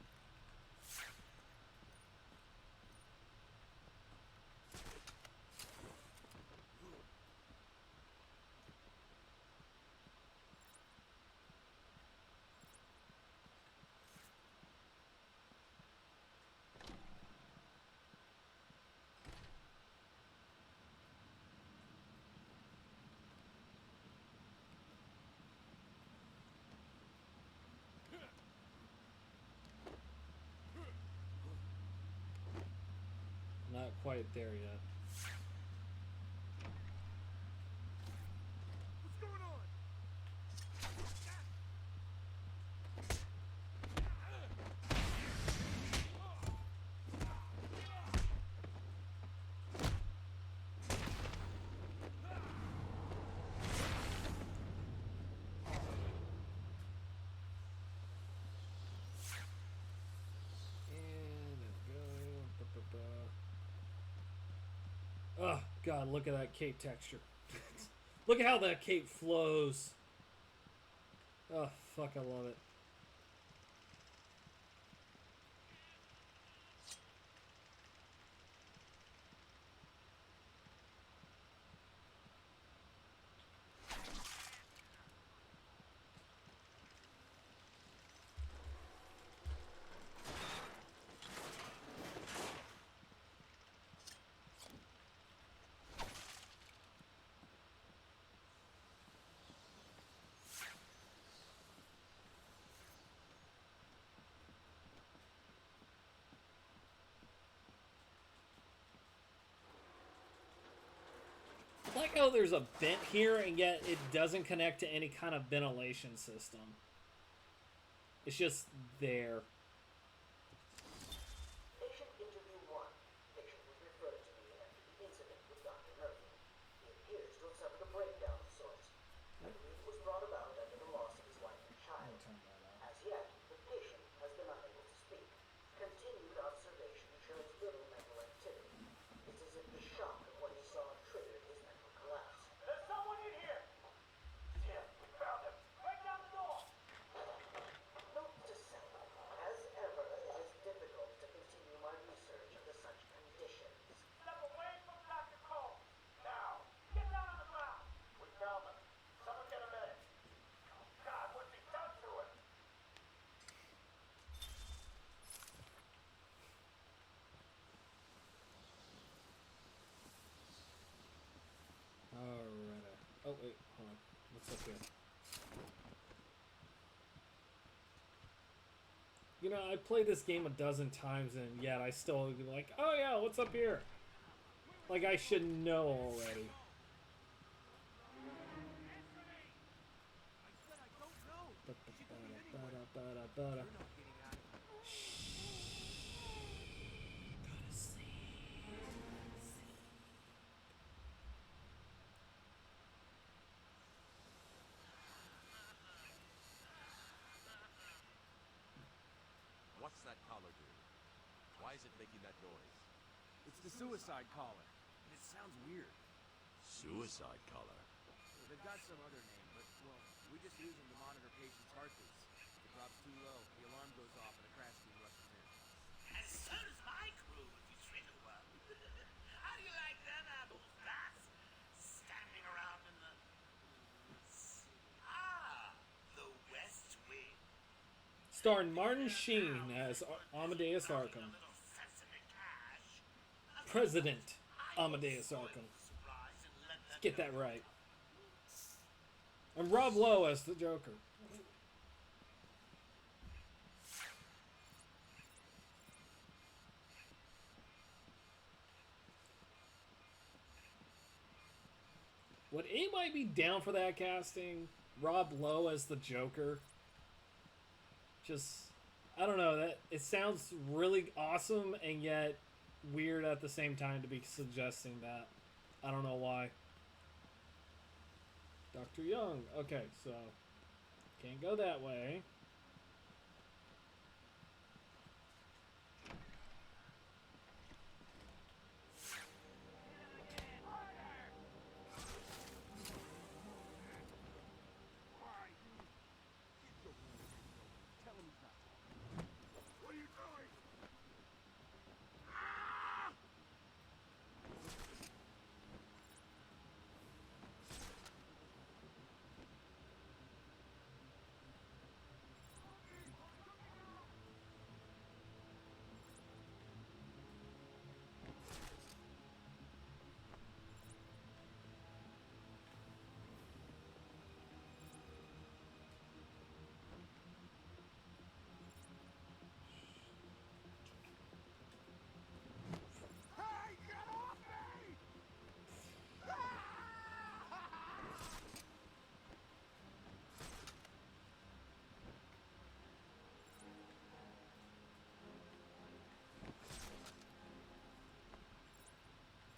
Not quite there yet. What's going on? And there we go. Oh, God, look at that cape texture. Look at how that cape flows. Oh, fuck, I love it. I like how there's a vent here and yet it doesn't connect to any kind of ventilation system. It's just there. Patient interview 1. Patient was referred to me after the incident with Dr. Murphy. He appears to have suffered a breakdown of sorts. I believe it was brought about after the loss of his wife and child. Turn that off. As yet, the patient has been unable to speak. Continued observation shows Wait, hold on. What's up here? You know, I played this game a dozen times, and yet I still be like, oh yeah, what's up here? Like I should know already. I said I don't know. She could be anywhere. You're not getting out of here. Gotta sleep. What's that collar doing? Why is it making that noise? It's the suicide collar. And it sounds weird. Suicide collar? They've got some other name, but, well, we just use them to monitor patients' heartbeats. If it drops too low, the alarm goes off and a crash team rushes in. And so does my crew if you trigger one. How do you like them apples, Bats? Standing around in the... the West Wing. Starring Martin Sheen as Amadeus Arkham. President Amadeus Arkham. Let's get that right. And Rob Lowe as the Joker. Would anybody be down for that casting? Rob Lowe as the Joker? Just, I don't know, that it sounds really awesome and yet weird at the same time to be suggesting that. I don't know why. Dr. Young. Okay, so can't go that way. Tell him he's not talking. What are you doing? Hey, get off me!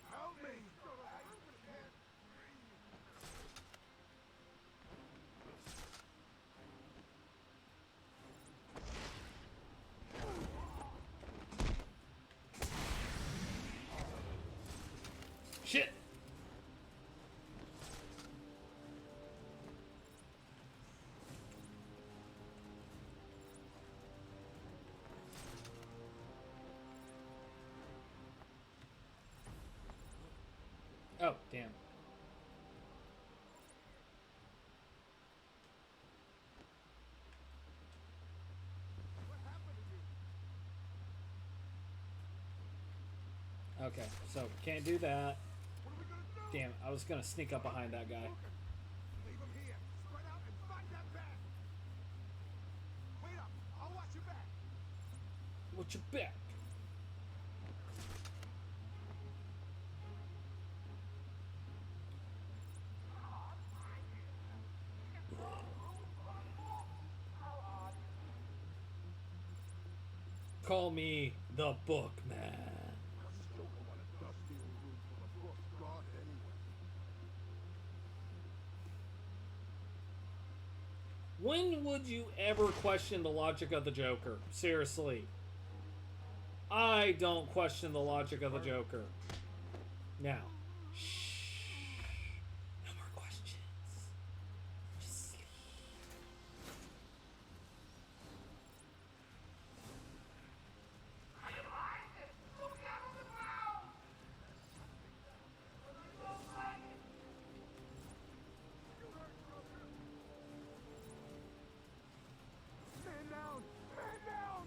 Help me! I can't Shit! Oh, damn. What happened to you? Okay, so can't do that. What are we gonna do? Damn, I was gonna sneak up behind that guy. Leave him here. Spread out and fight that bat. Wait up. I'll watch your back. What's your back? Call me the Bookman. What's Joker want a dusty old room full of books? God, anyway. When would you ever question the logic of the Joker? Seriously. I don't question the logic of the Joker. Now. Shh. No more questions. Just sleep. Man down! Man down!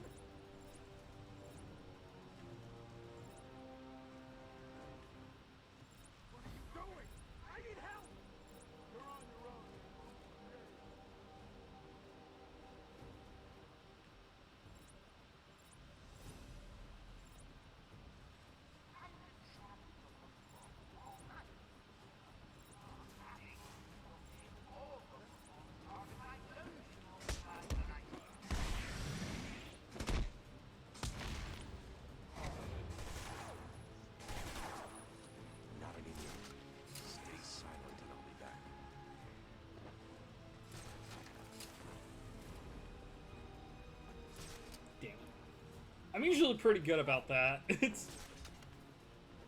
I'm usually pretty good about that.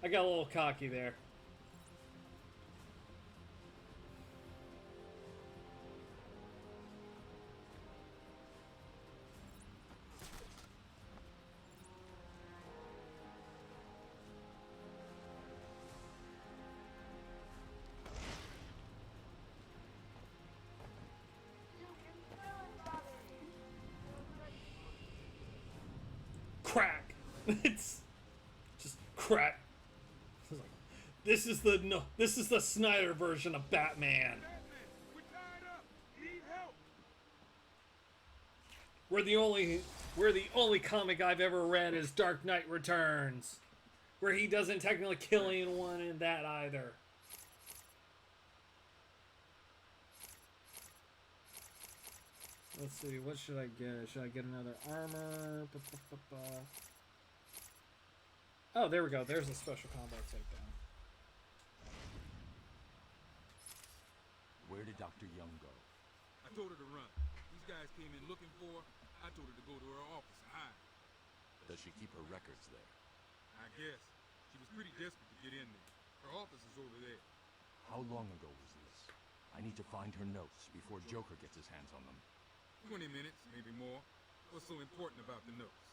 I got a little cocky there. Crack. It's just crack. It's like, this is the Snyder version of Batman. Batman, we're tied up. Need help. We're the only comic I've ever read is Dark Knight Returns, where he doesn't technically kill anyone in that either. Let's see, what should I get? Should I get another armor? Oh, there we go. There's a special combat takedown. Where did Dr. Young go? I told her to run. These guys came in looking for her. I told her to go to her office and hide. Does she keep her records there? I guess. She was pretty desperate to get in there. Her office is over there. How long ago was this? I need to find her notes before Joker gets his hands on them. 20 minutes, maybe more. What's so important about the notes?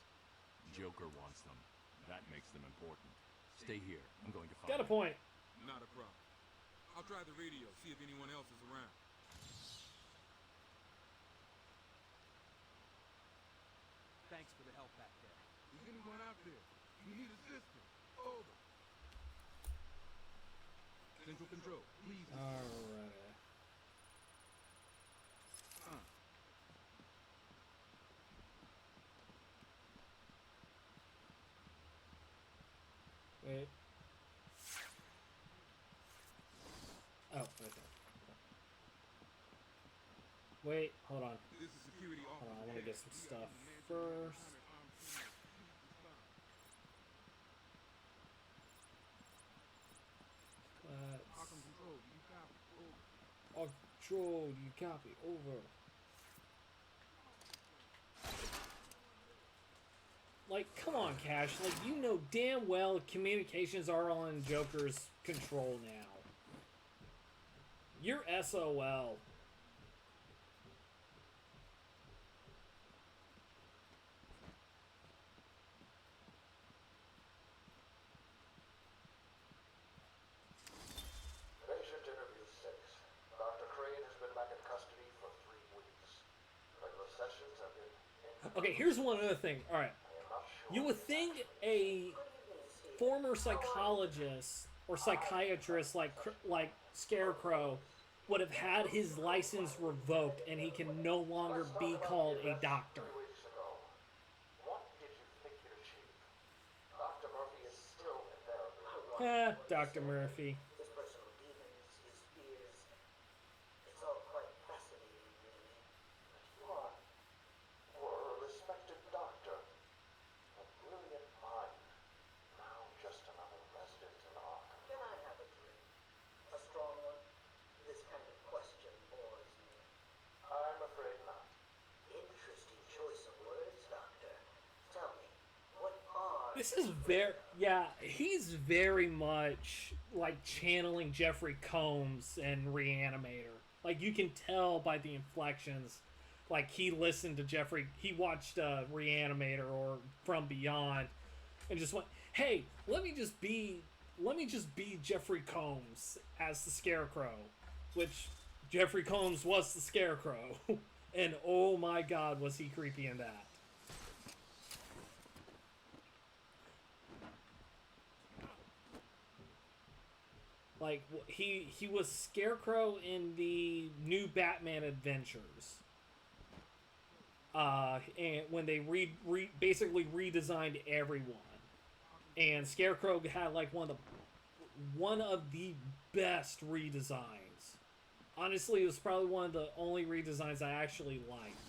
Joker wants them. That makes them important. Stay here. I'm going to find Got a point. Not a problem. I'll try the radio, see if anyone else is around. Thanks for the help back there. Is anyone out there? We need assistance. Over. Central Control, please. Alright. Wait. Oh, right there. Wait, hold on. This is security officer. Hold on, I want to get some stuff first. Arkham Control, do you copy? Over. Control, you copy? Over. Like, come on, Cash. Like, you know damn well communications are on Joker's control now. You're SOL. Patient interview 6. Dr. Crane has been back in custody for 3 weeks. Regular sessions have been... Okay, here's one other thing. Alright. You would think a former psychologist or psychiatrist like Scarecrow would have had his license revoked and he can no longer be called a doctor. 3 weeks ago. What did you think you'd achieve? Dr. Murphy is still in therapy. Dr. Murphy. His personal demons, his fears. It's all quite fascinating, really. But you were a respected doctor. A brilliant mind. Now just another resident in Arkham. Can I have a drink? A strong one? This kind of question bores me. I'm afraid not. Interesting choice of words, Doctor. Tell me, what are... This is he's very much like channeling Jeffrey Combs and Reanimator. Like, you can tell by the inflections. Like, he listened to he watched Reanimator or From Beyond and just went, hey, let me just be Jeffrey Combs as the Scarecrow, which Jeffrey Combs was the Scarecrow. And oh my god, was he creepy in that. Like, he was Scarecrow in the new Batman Adventures. And when they basically redesigned everyone. And Scarecrow had like one of the best redesigns. Honestly, it was probably one of the only redesigns I actually liked.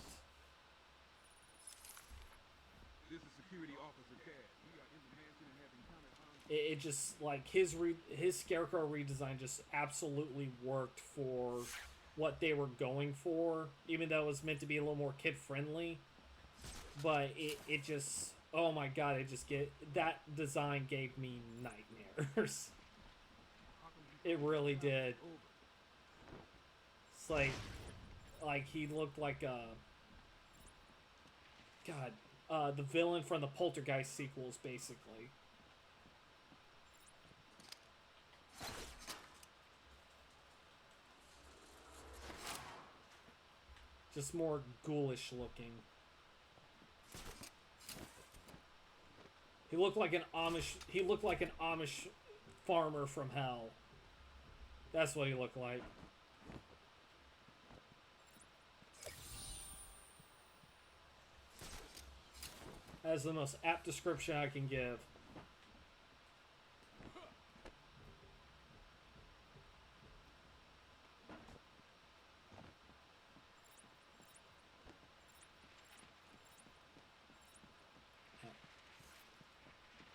This is security officer Cash. We are in the mansion and have encountered armed... It just, like, his Scarecrow redesign just absolutely worked for what they were going for, even though it was meant to be a little more kid-friendly. But it just, Oh my god, that design gave me nightmares. It really did. It's like he looked like the villain from the Poltergeist sequels, basically. Just more ghoulish looking. He looked like an Amish farmer from hell. That's what he looked like. That's the most apt description I can give.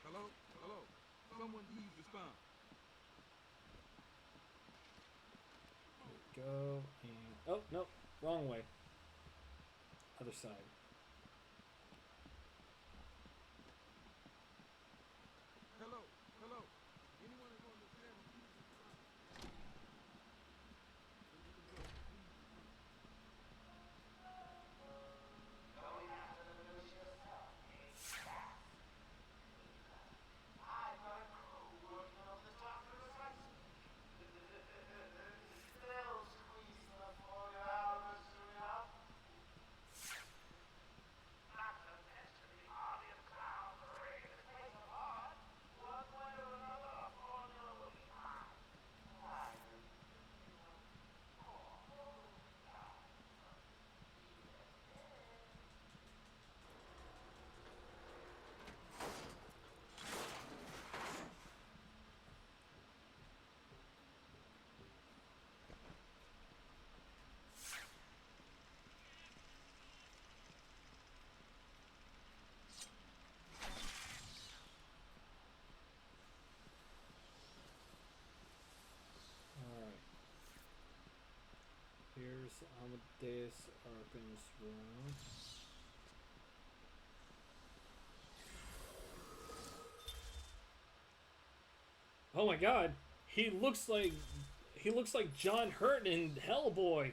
Hello? Hello? Someone please respond. There we go. And oh no, wrong way. Other side. Hello? Hello? Anyone who understands please respond. Going after the news yourself, I've got a crew working on the doctor precisely. They'll squeeze the formula out of us soon enough. Not to mention the audience clowns ready to take them apart. One way or another, a formula will be mine. Alright. Here's Amadeus Arkham's room. Oh my god. He looks like John Hurt in Hellboy.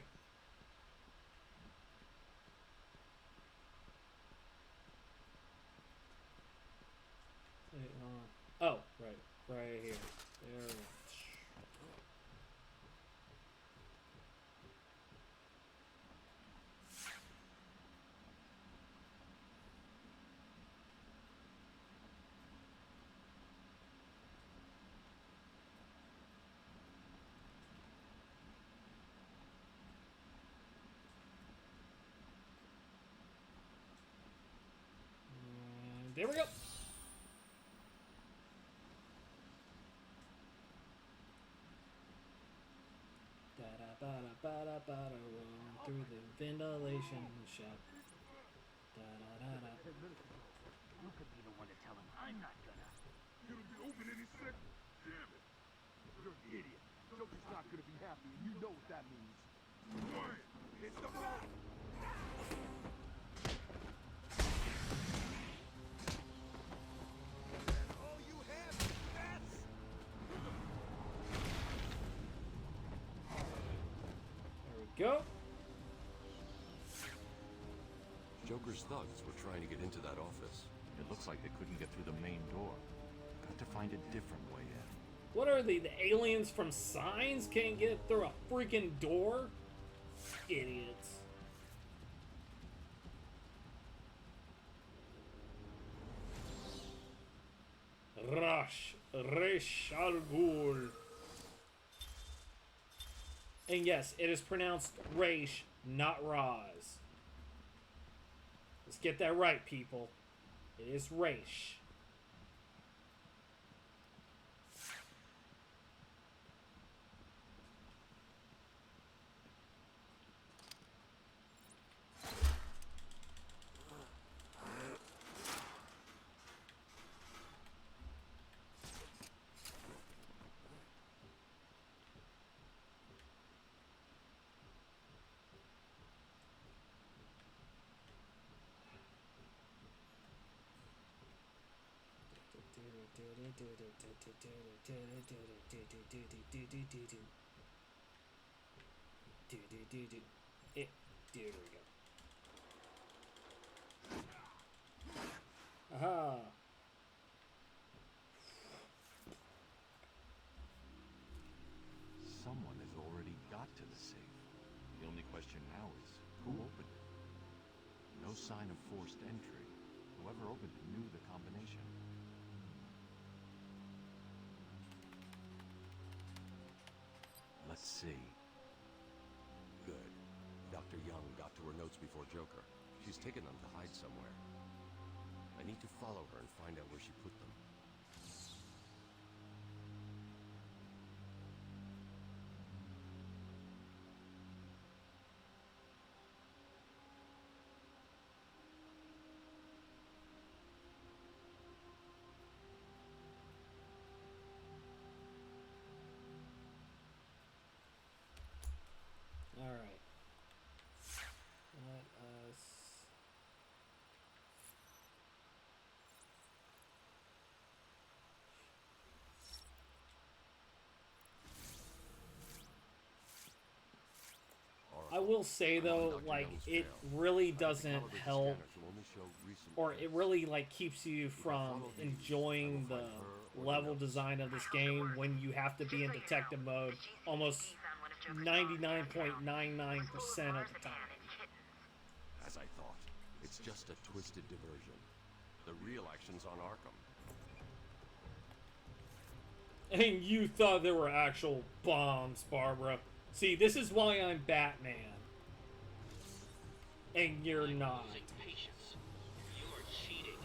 Wait, oh, right here. There we go. And there we go. Da-da-ba-da-ba-da-ba-da, rolling through the ventilation shaft. Da-da-da-da. You could be the one to tell him. I'm not gonna. Gonna be open any second. Damn it! You're an idiot. Joker's not gonna be happy, and you know what that means. Quiet! Hit the ball! All you have is bats? There we go. Joker's thugs were trying to get into that office. It looks like they couldn't get through the main door. Got to find a different way in. What are they? The aliens from Signs can't get through a freaking door? Idiots. Ra's al Ghul. And yes, it is pronounced Raish, not Raz. Let's get that right, people. It is Raish. There we go. Aha. Someone has already got to the safe. The only question now is, who opened it? No sign of forced entry. Whoever opened it knew the combination. Let's see. Good. Dr. Young got to her notes before Joker. She's taken them to hide somewhere. I need to follow her and find out where she put them. All right. Let us. I will say though, like, it really doesn't help, or it really like keeps you from enjoying the level design of this game when you have to be in detective mode almost 99.99% of the time. As I thought, it's just a twisted diversion. The real action's on Arkham. And you thought there were actual bombs, Barbara. See, this is why I'm Batman. And you're not. Patience. You're cheating.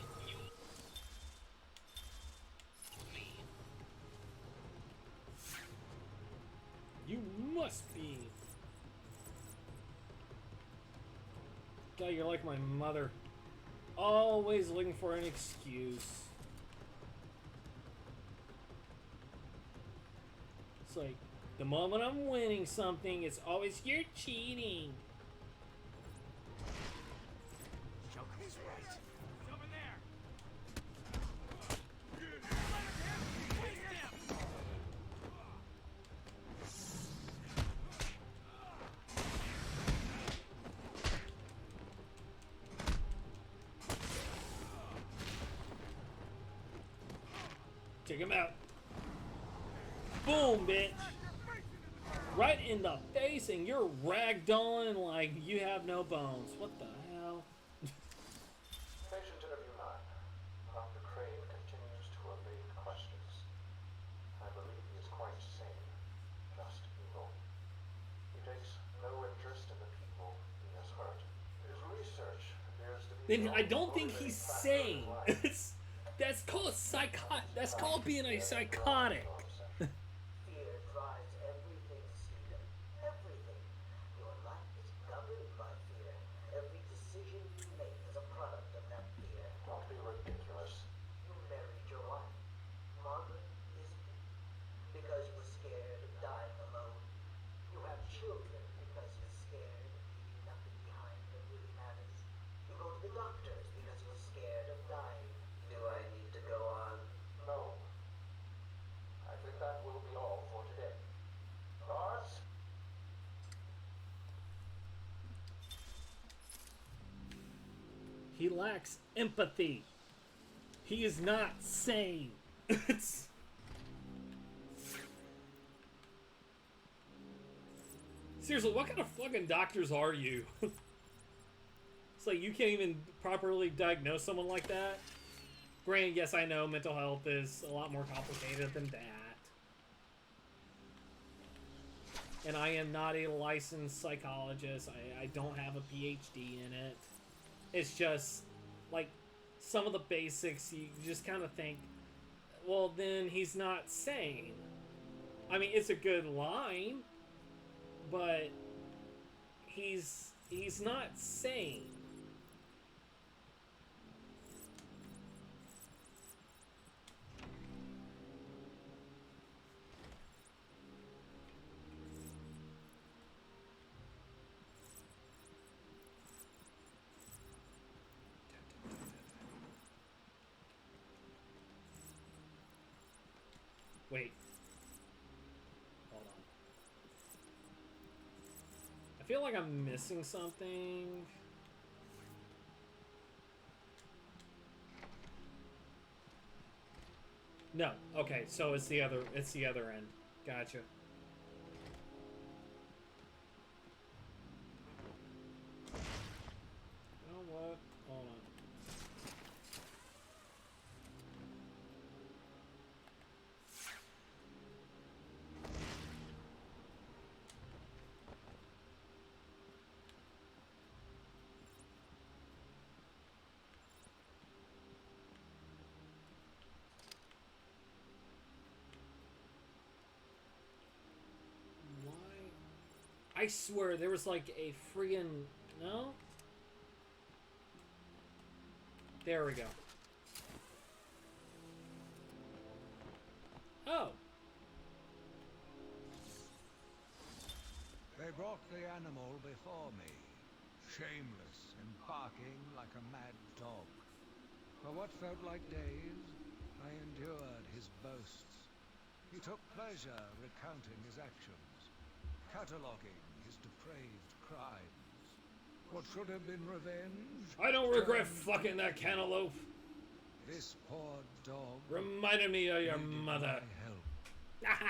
You must be. God, you're like my mother. Always looking for an excuse. It's like, the moment I'm winning something, it's always, you're cheating. Joker's right. He's over there. Take him out. Boom, bitch. Right in the face, and you're ragdolling like you have no bones. What the hell? Patient interview 9. Dr. Crane continues to evade questions. I believe he is quite sane, just evil. He takes no interest in the people he has hurt. His research appears to be... Then I don't think he's sane. That's called That's called being a psychotic. Fear drives everything, Stephen. Everything. Your life is governed by fear. Every decision you make is a product of that fear. Don't be ridiculous. You married your wife. Margaret isn't it? Because you were scared of dying alone. You have children because you're scared of leaving nothing behind that really matters. You go to the doctors because you're scared of dying. Do I need to go on? No. I think that will be all for today. Guards? He lacks empathy. He is not sane. It's... Seriously, what kind of fucking doctors are you? It's like you can't even properly diagnose someone like that. Granted, yes, I know mental health is a lot more complicated than that. And I am not a licensed psychologist. I don't have a PhD in it. It's just, like, some of the basics, you just kind of think, well, then he's not sane. I mean, it's a good line, but he's not sane. feel like I'm missing something. No. Okay, so it's the other end. Gotcha. You know what? Hold on. I swear there was like a friggin' no? There we go. Oh. They brought the animal before me, shameless and barking like a mad dog. For what felt like days, I endured his boasts. He took pleasure recounting his actions, cataloguing his depraved crimes. What should have been revenge? I don't regret fucking that cantaloupe. This poor dog reminded me of your mother. My help.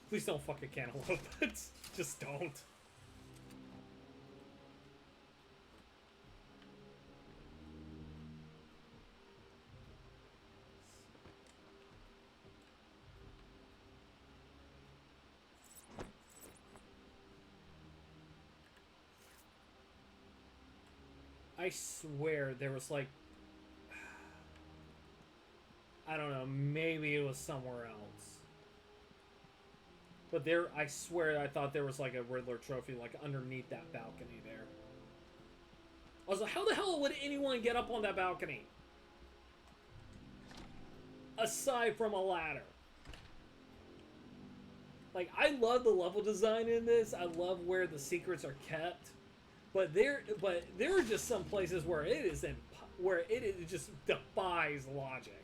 Please don't fuck a cantaloupe. Just don't. I swear there was like, I don't know, maybe it was somewhere else. But there, I swear I thought there was like a Riddler trophy like underneath that balcony there. I was like, how the hell would anyone get up on that balcony? Aside from a ladder. Like, I love the level design in this. I love where the secrets are kept. But there are just some places where it just defies logic.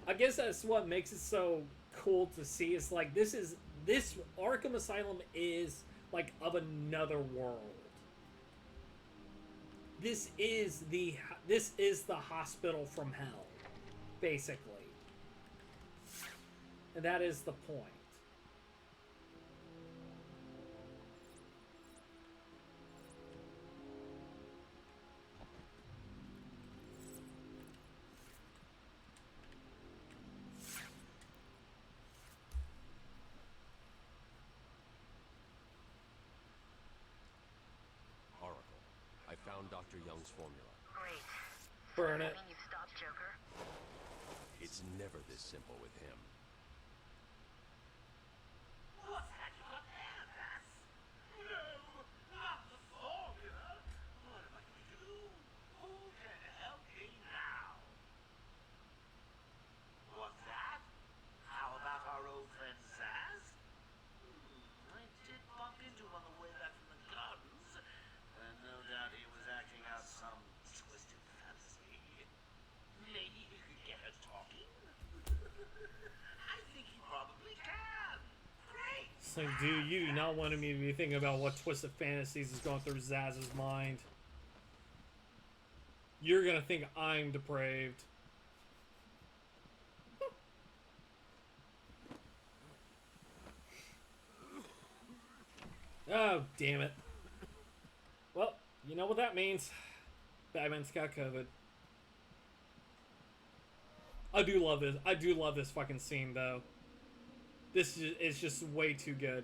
I guess that's what makes it so cool to see. It's like this Arkham Asylum is like of another world. This is the hospital from hell, basically. And that is the point. Found Dr. Young's formula. Great. Burn it. I mean, you've stopped Joker? It's never this simple with him. What's that you got there, Bass? No, not the formula. What am I going to do? Who can help me now? What's that? How about our old friend Zaz? I did bump into him on the way back from the gardens, and no doubt he was acting out some twisted fantasy. Maybe he could get her talking? I think he probably can. Great! It's like, dude, you do not want me to be thinking about what twisted fantasies is going through Zaz's mind. You're gonna think I'm depraved. Oh, damn it. Well, you know what that means. Batman's got COVID. I do love this. I do love this fucking scene, though. This is just way too good.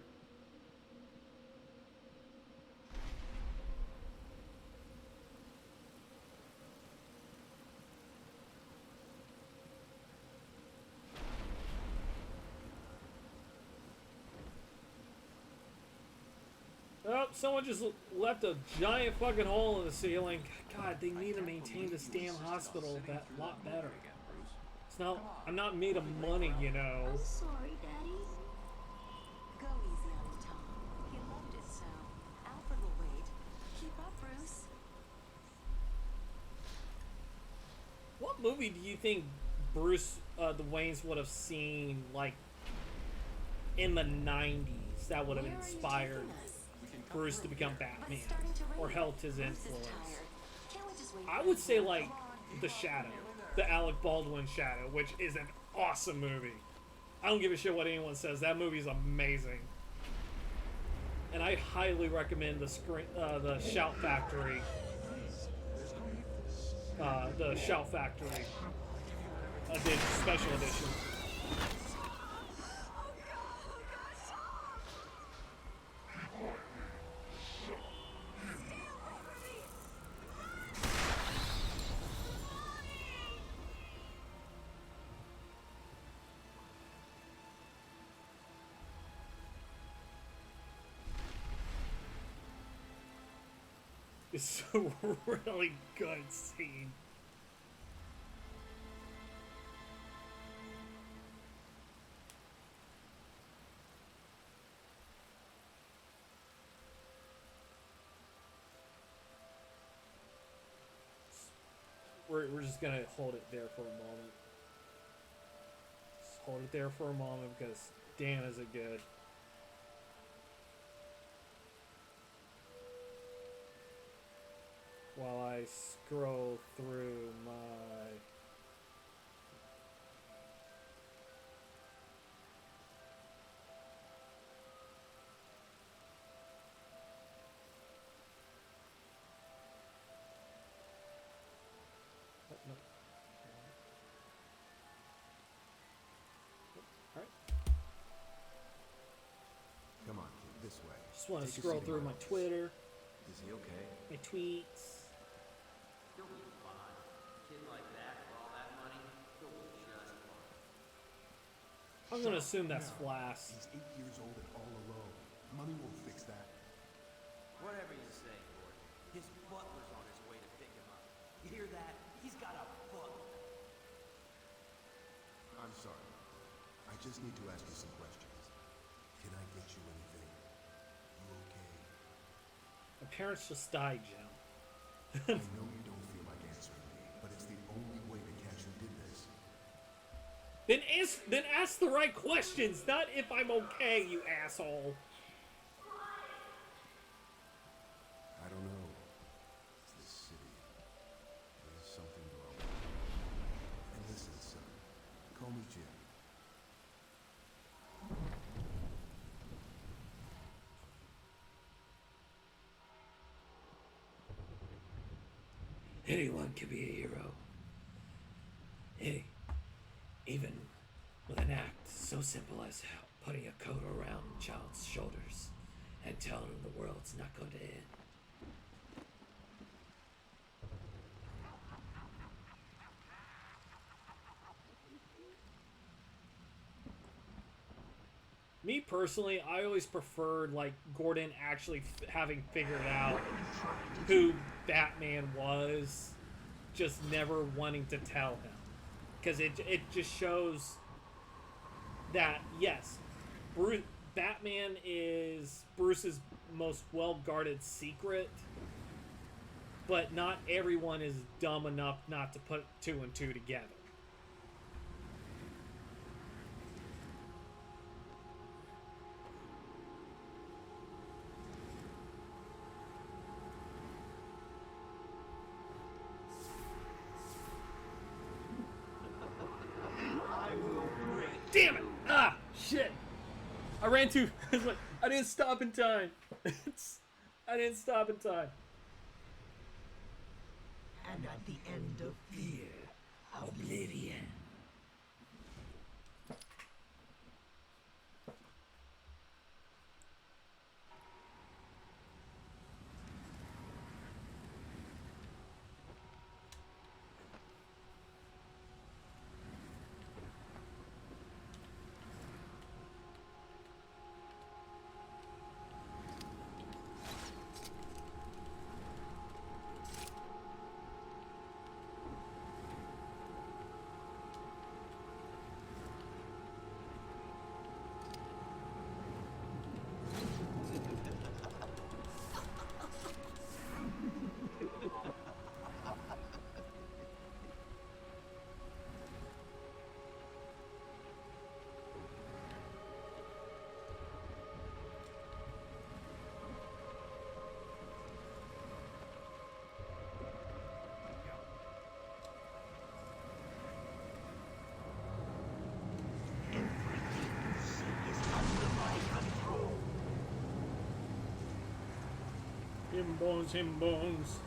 Oh, someone just left a giant fucking hole in the ceiling. God, they need to maintain this damn hospital a lot better. It's not. I'm not made of money, you know. I'm sorry, Daddy. Go easy on him, Tom. He loved it so. Alfred will wait. Keep up, Bruce. what movie do you think Bruce, the Waynes would have seen, like, in the 90s that would have Where are you inspired taking us? Bruce to become Batman? It's starting to rain. Or helped his Bruce is influence? tired. Can't we just wait I for would him say, to- like, The Shadow. The Alec Baldwin Shadow, which is an awesome movie. I don't give a shit what anyone says. That movie's amazing. And I highly recommend the Shout Factory. The Shout Factory special edition. It's a really good scene. We're just gonna hold it there for a moment. Just hold it there for a moment because damn is it good. While I scroll through my... Oh, no. Alright. Come on, kid, this way. Just want to Take a scroll seat through in my office. Twitter, Is he okay? my tweets. He'll be fine. Kid like that for all that money, he'll be just fine. I'm gonna assume that's Flash. He's 8 years old and all alone. Money won't fix that. Whatever you say, Gordon. His butler's on his way to pick him up. You hear that? He's got a butler. I'm sorry. I just need to ask you some questions. Can I get you anything? You okay? My parents just died, Jim. I know you don't feel like answering me, but it's the only way to catch who did this. Then ask the right questions, not if I'm okay, you asshole. I don't know. It's this city. There's something wrong. And listen, son. Call me Jim. Anyone can be a hero. Even with an act so simple as putting a coat around a child's shoulders and telling him the world's not going to end. Me personally, I always preferred like Gordon actually having figured out who Batman was, just never wanting to tell him, because it just shows that yes, Batman is Bruce's most well-guarded secret, but not everyone is dumb enough not to put two and two together. Damn it! Ah, shit! I ran too. I didn't stop in time. I didn't stop in time. And at the end of fear, oblivion. Him bones, him bones.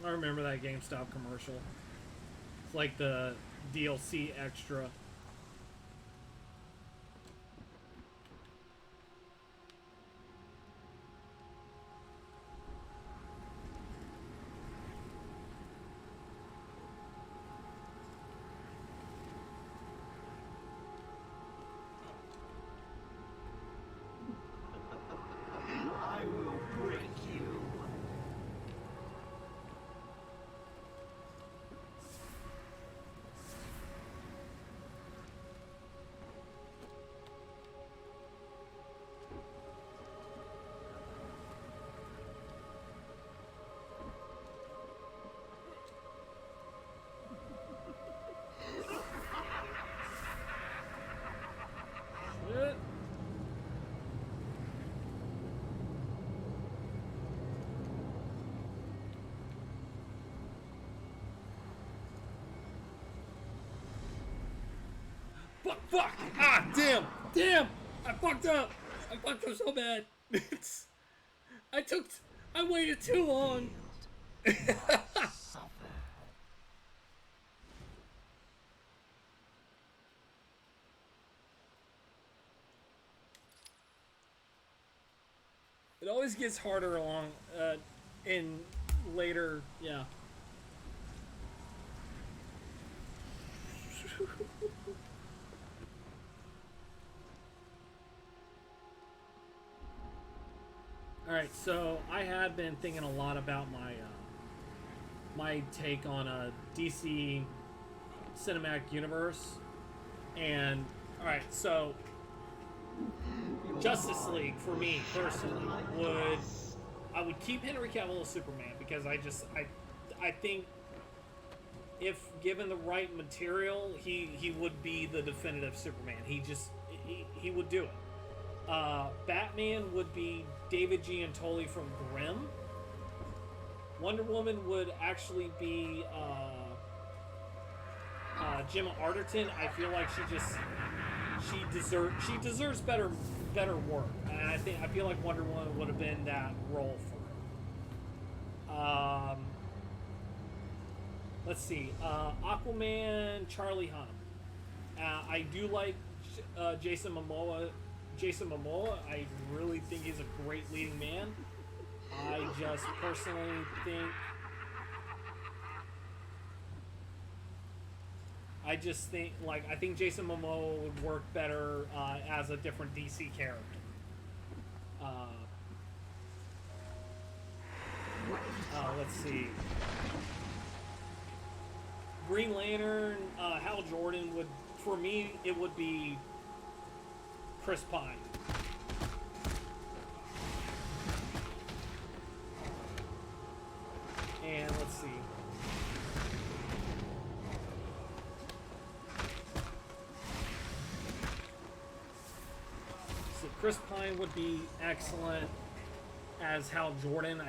I remember that GameStop commercial. It's like the DLC extra. I will break you. Shit. Fuck! Ah, damn! Damn! I fucked up! I fucked up so bad! I waited too long! It always gets harder along, in later, yeah. Alright, so I have been thinking a lot about my take on a DC cinematic universe. And, alright, so Justice League, for me, personally, I would keep Henry Cavill as Superman, because I think if given the right material, he would be the definitive Superman. He would do it. Batman would be David Giantoli from Grimm. Wonder Woman would actually be Gemma Arterton. I feel like she deserves better work, and I feel like Wonder Woman would have been that role for her. Let's see, Aquaman, Charlie Hunnam. I do like Jason Momoa. I really think he's a great leading man. I just personally think I think Jason Momoa would work better as a different DC character. Let's see. Green Lantern, Hal Jordan would, for me, it would be Chris Pine. And let's see. So Chris Pine would be excellent as Hal Jordan.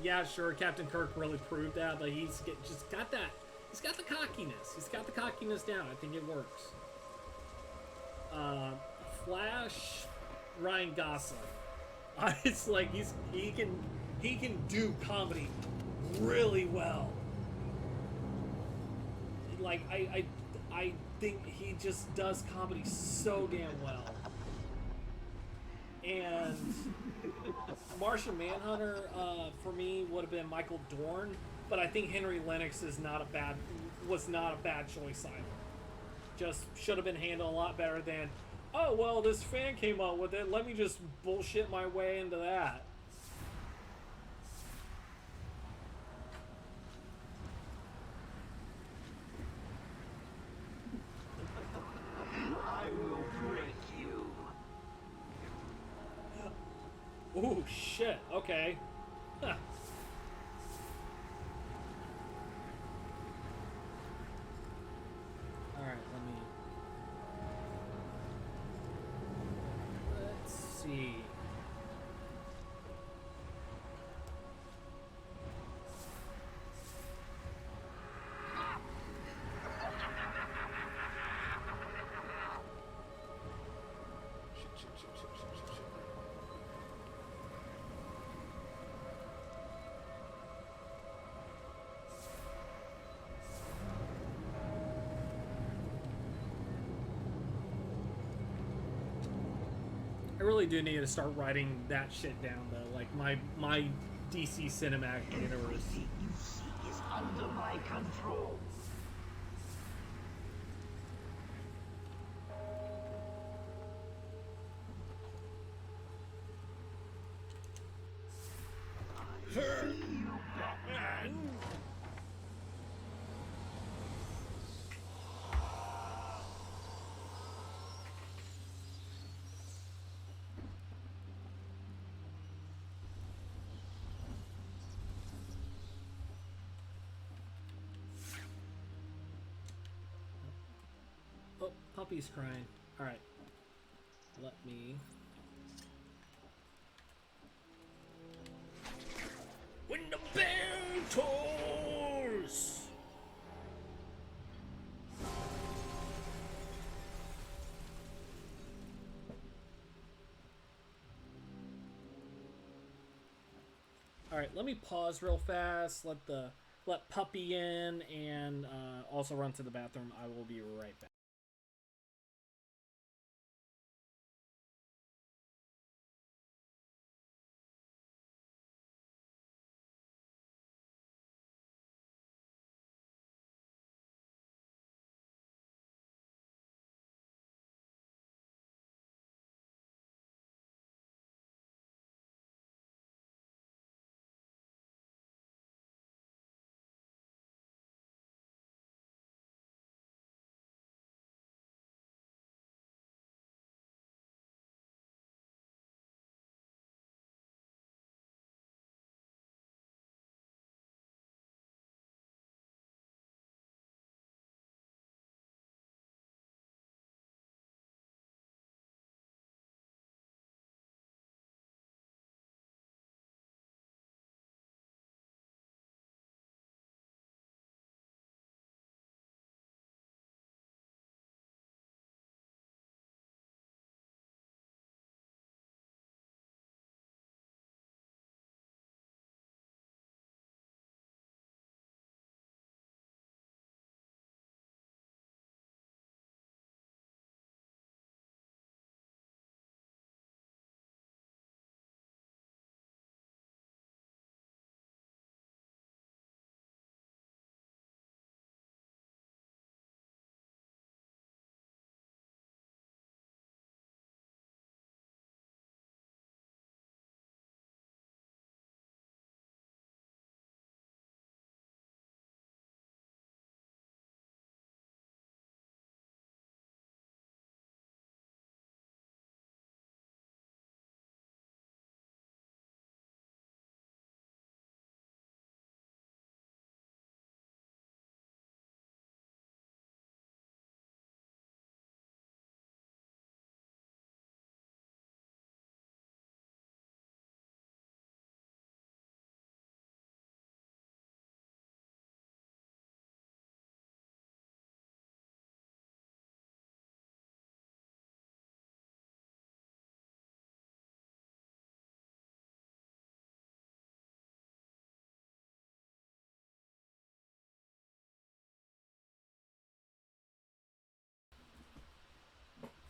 Yeah, sure, Captain Kirk really proved that, but he's got that. He's got the cockiness. He's got the cockiness down. I think it works. Flash, Ryan Gosling. It's like he can do comedy really well. Like I think he just does comedy so damn well. And Martian Manhunter for me would have been Michael Dorn, but I think Henry Lennox was not a bad choice either. Just should have been handled a lot better than, oh well, this fan came up with it, let me just bullshit my way into that. I will break you. Ooh, shit. Okay. Huh. Alright, let's I really do need to start writing that shit down though. Like my DC cinematic universe. Everything you seek is under my control. I see you, Batman. Oh, puppy's crying. Alright. Let me... When the bell tolls! Alright, let me pause real fast, let puppy in, and also run to the bathroom. I will be right back.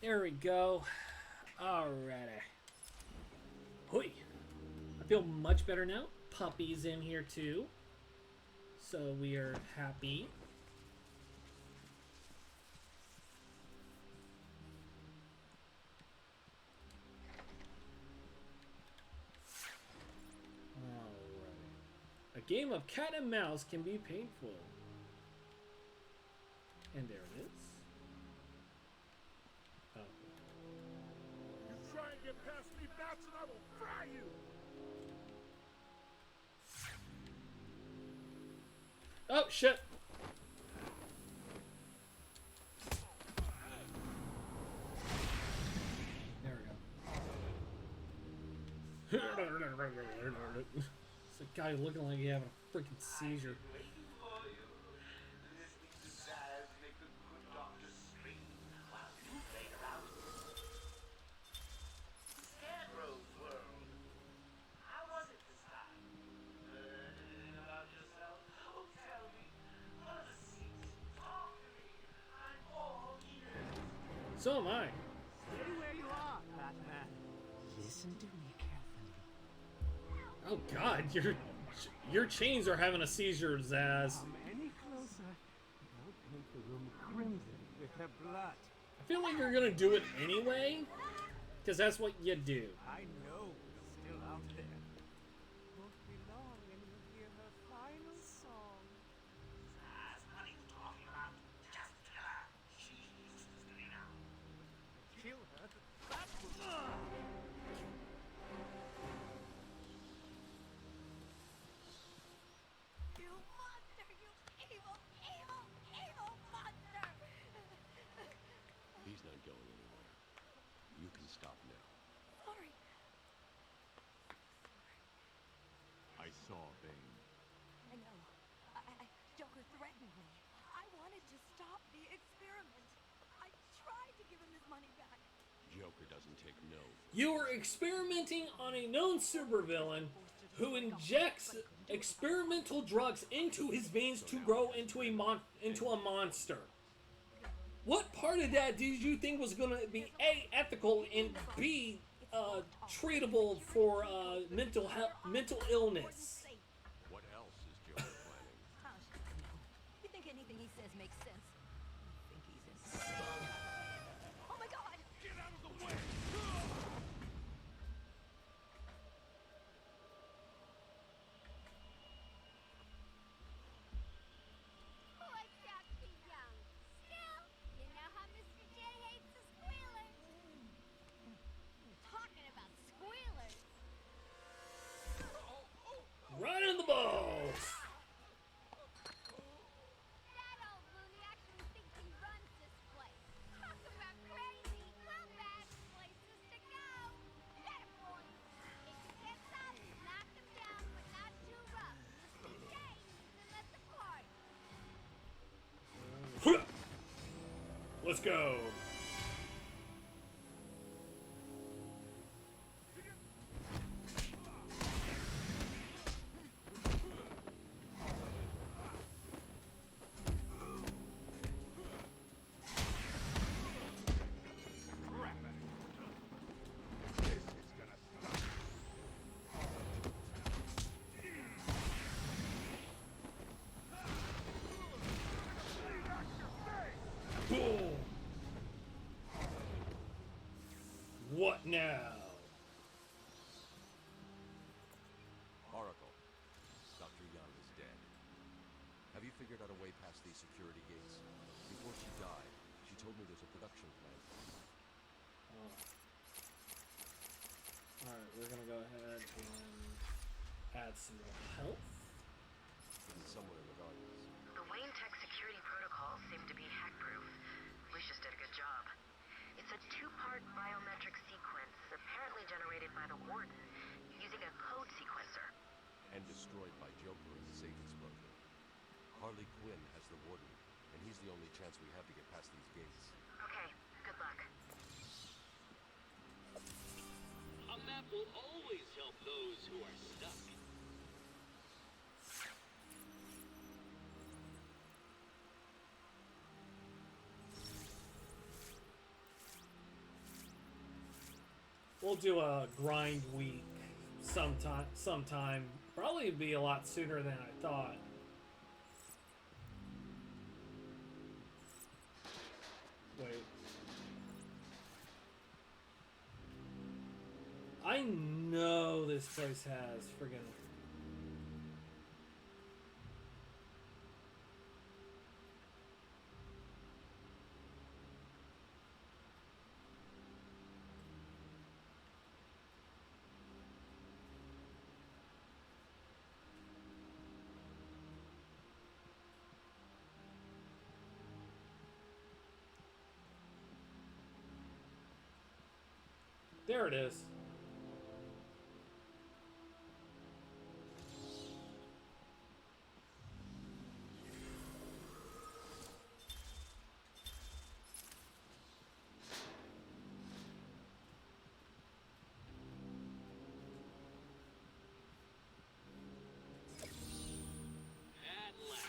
There we go. Alrighty. Hoi. I feel much better now. Puppy's in here too. So we are happy. Alright. A game of cat and mouse can be painful. And there it is. Oh. You try and get past me, Bats, and I will fry you! Oh, shit! There we go. It's a guy looking like he having a freaking seizure. So am I. Stay where you are, Batman. Listen to me carefully. Oh God, your chains are having a seizure, Zaz. Come any closer, and I'll paint the room crimson with her blood. I feel like you're gonna do it anyway, because that's what you do. I know it's still out there. Won't be long and you'll hear her final song. Zaz, what are you talking about? Just kill her. She's useless to me now. Kill her? That would... You monster! You evil, evil, evil monster! He's not going anywhere. You can stop now. Sorry. I saw Bane. I know. Joker threatened me. I wanted to stop the experiment. I tried to give him his money back. Joker doesn't take no. You are experimenting on a known supervillain who injects experimental drugs into his veins to grow into a monster. What part of that did you think was going to be A, ethical, and B, treatable for mental illness? What else is Joker planning? How should I know? You think anything he says makes sense? You think he's insane? Oh my God! Get out of the way! What's Dr. Young? Still, you know how Mr. J hates the squealers. Talking about squealers. Right in the balls! That old loony actually thinks he runs this place. Talk about crazy. Well, bad places to go. Get a point. If he gets up, knock him down, but not too rough. Mr. J needs him at the party. Let's go. Boom. What now? Oracle. Dr. Young is dead. Have you figured out a way past these security gates? Before she died, she told me there's a production plant. Alright, we're gonna go ahead and add some more health. It's somewhere in the gardens. The Wayne Tech security protocols seem to be hack-proof. Lucius did a good job. It's a two-part biometric sequence, apparently generated by the Warden, using a code sequencer. And destroyed by Joker in the safe explosion. Harley Quinn has the Warden, and he's the only chance we have to get past these gates. Okay, good luck. A map will always help those who are stuck. We'll do a grind week sometime. Probably be a lot sooner than I thought. Wait. I know this place has friggin' there it is. At last.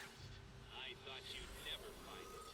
I thought you'd never find it.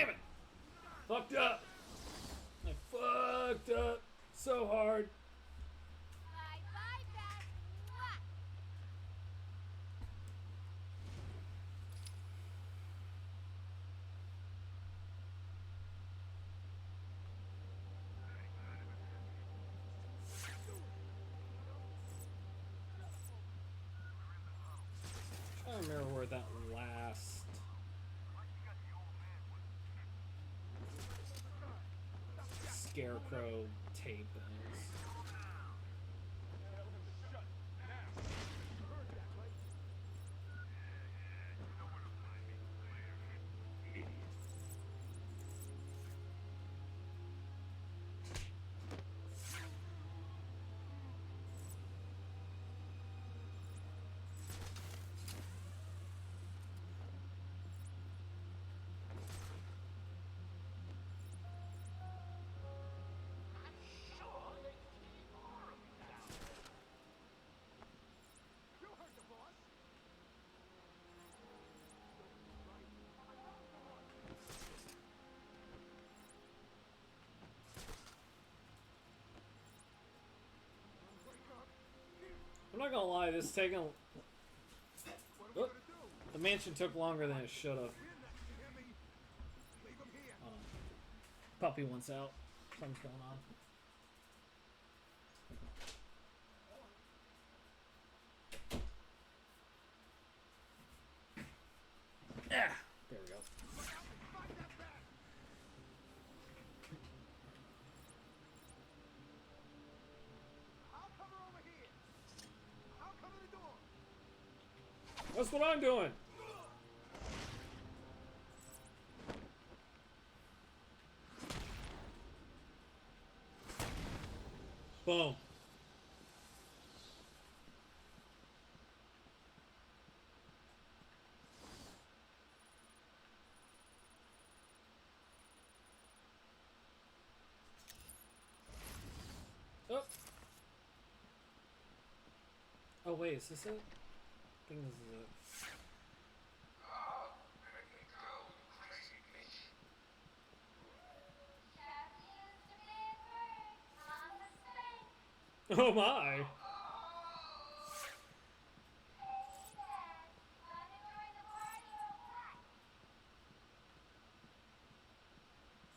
Damn it! Fucked up. I fucked up so hard. Bye bye, Beth. Mwah. I don't remember where that last scarecrow tape is. I'm not gonna lie, this taking. Oh, the mansion took longer than it should have. Puppy wants out. Something's going on. Yeah, there we go. That's what I'm doing. Boom. Oh. Oh wait, is this it? I think this is it. Oh my!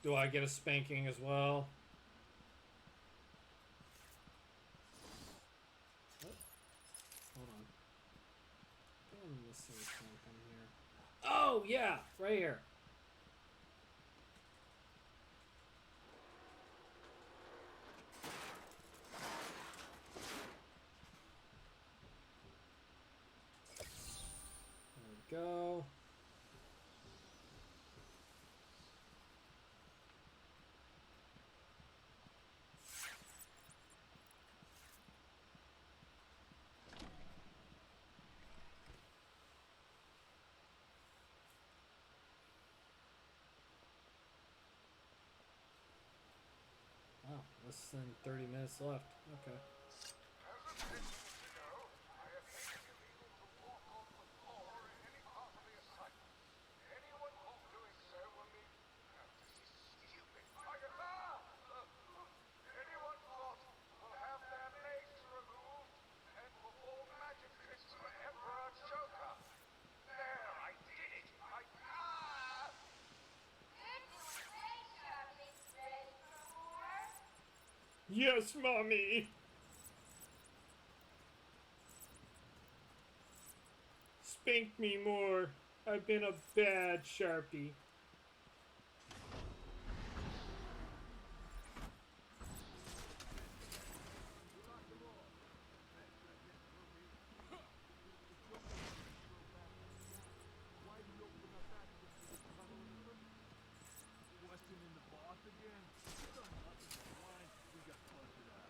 Do I get a spanking as well? Oh. Hold on. I think I'm missing something here. Oh yeah! Right here. Go. Wow, less than 30 minutes left. Okay. Yes, Mommy! Spank me more. I've been a bad Sharpie. Questioning the boss again? We got busted out.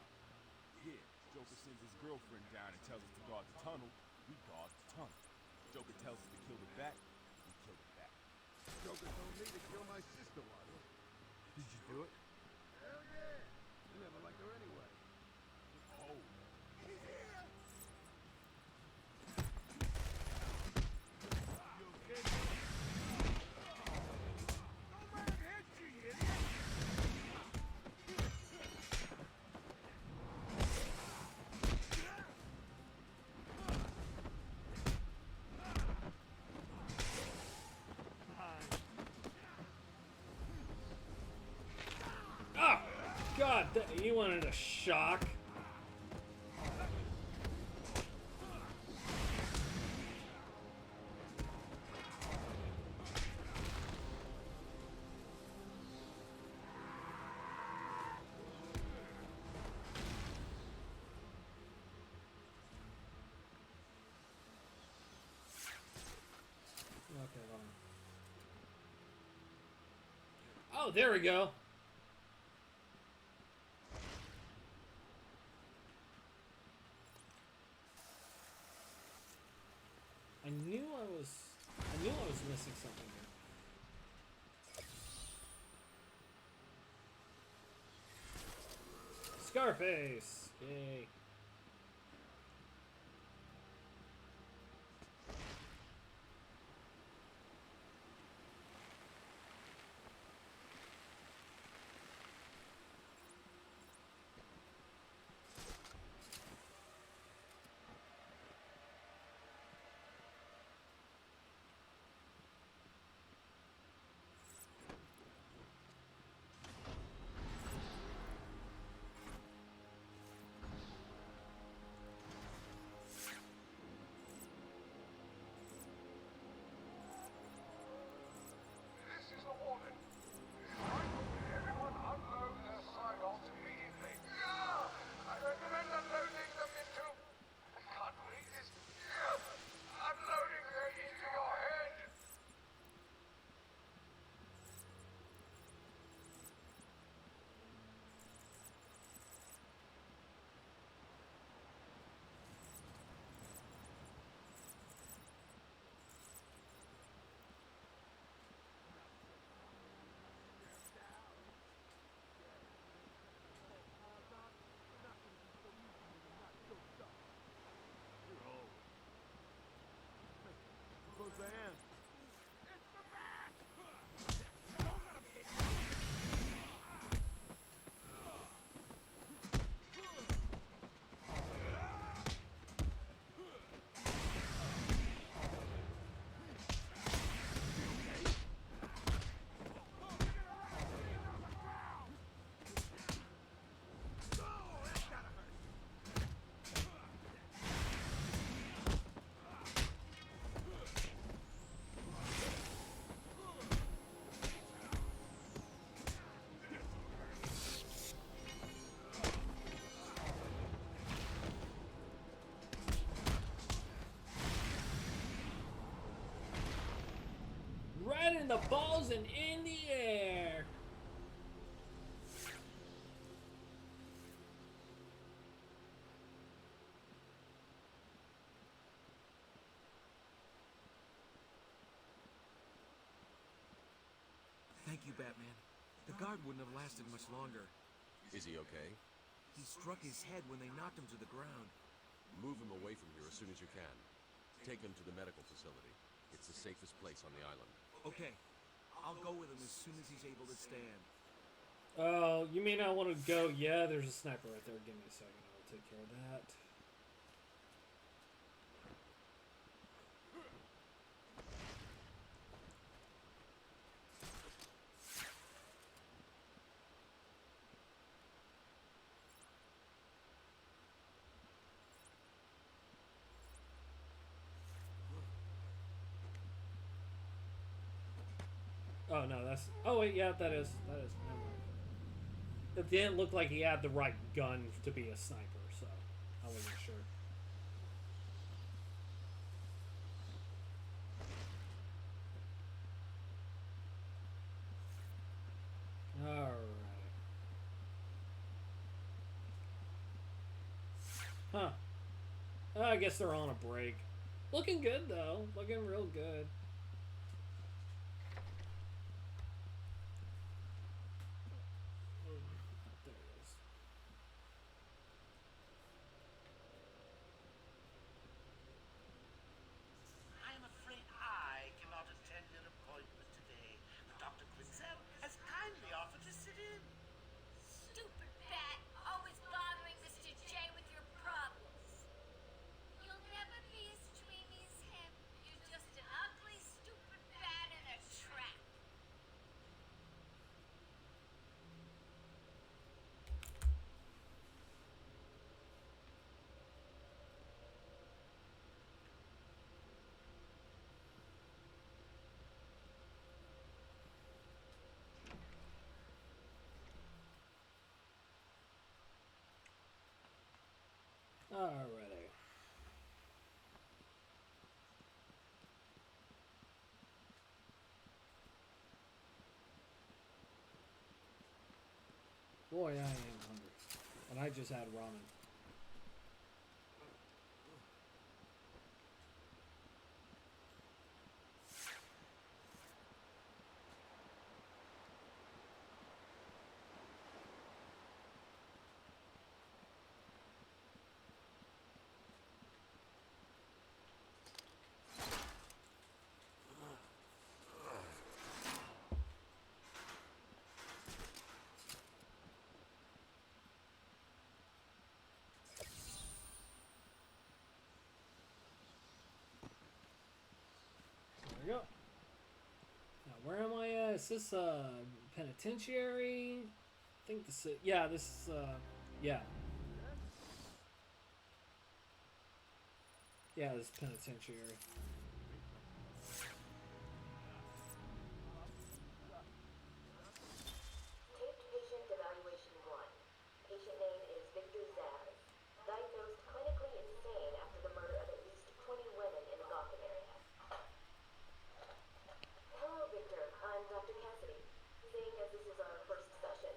Yeah, Joker sends his girlfriend down and tells us to guard the tunnel. We guard the tunnel. Joker tells us to kill the bat. We kill the bat. Joker told me to kill my sister, Waddle. Did you do it? Hell yeah! You never liked her anyway. Oh. He's here! You okay? God, you wanted a shock. Okay, hold on. Oh, there we go. I knew I was missing something here. Scarface! Yay. This is the warden. Everyone unload their silos immediately. I recommend unloading them into... I can't read this. Unloading them into your head. Close the hand. Right in the balls and in the air. Thank you, Batman. The guard wouldn't have lasted much longer. Is he okay? He struck his head when they knocked him to the ground. Move him away from here as soon as you can. Take him to the medical facility. It's the safest place on the island. Okay. I'll go with him as soon as he's able to stand. Oh, you mean I want to go? Yeah, there's a sniper right there. Give me a second. I'll take care of that. Oh no, that's. Oh wait, yeah, that is. Never mind. It didn't look like he had the right gun to be a sniper, so I wasn't sure. Alright. Huh. I guess they're on a break. Looking good though. Looking real good. There it is. I'm afraid I cannot attend your appointment today, but Dr. Quinzel has kindly offered to sit in. Stupid bat, always bothering Mr. J with your problems. You'll never be as dreamy as him. You're just an ugly Alrighty. Boy, I am hungry. And I just had ramen. There we go. Now, where am I at? Is this penitentiary? I think this is, yeah, this is, yeah. Yeah, this is penitentiary. Taped patient evaluation 1. Patient name is Victor Zaz. Diagnosed clinically insane after the murder of at least 20 women in the Gotham area. Hello, Victor. I'm Dr. Cassidy. Seeing as this is our first session,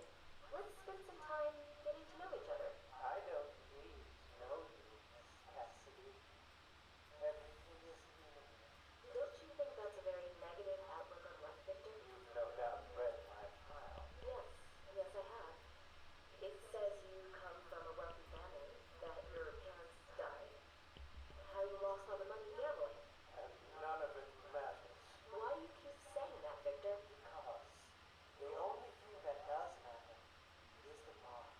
let's spend some time getting to know each other. I don't need to know you, Miss Cassidy. Everything is new. Don't you think that's a very negative outlook on life, Victor? You've no doubt read my file. Yes, I have. It says you come from a wealthy family, that your parents died, how you lost all the money gambling. And none of it matters. Why do you keep saying that, Victor? Because the only thing that does matter is the mark.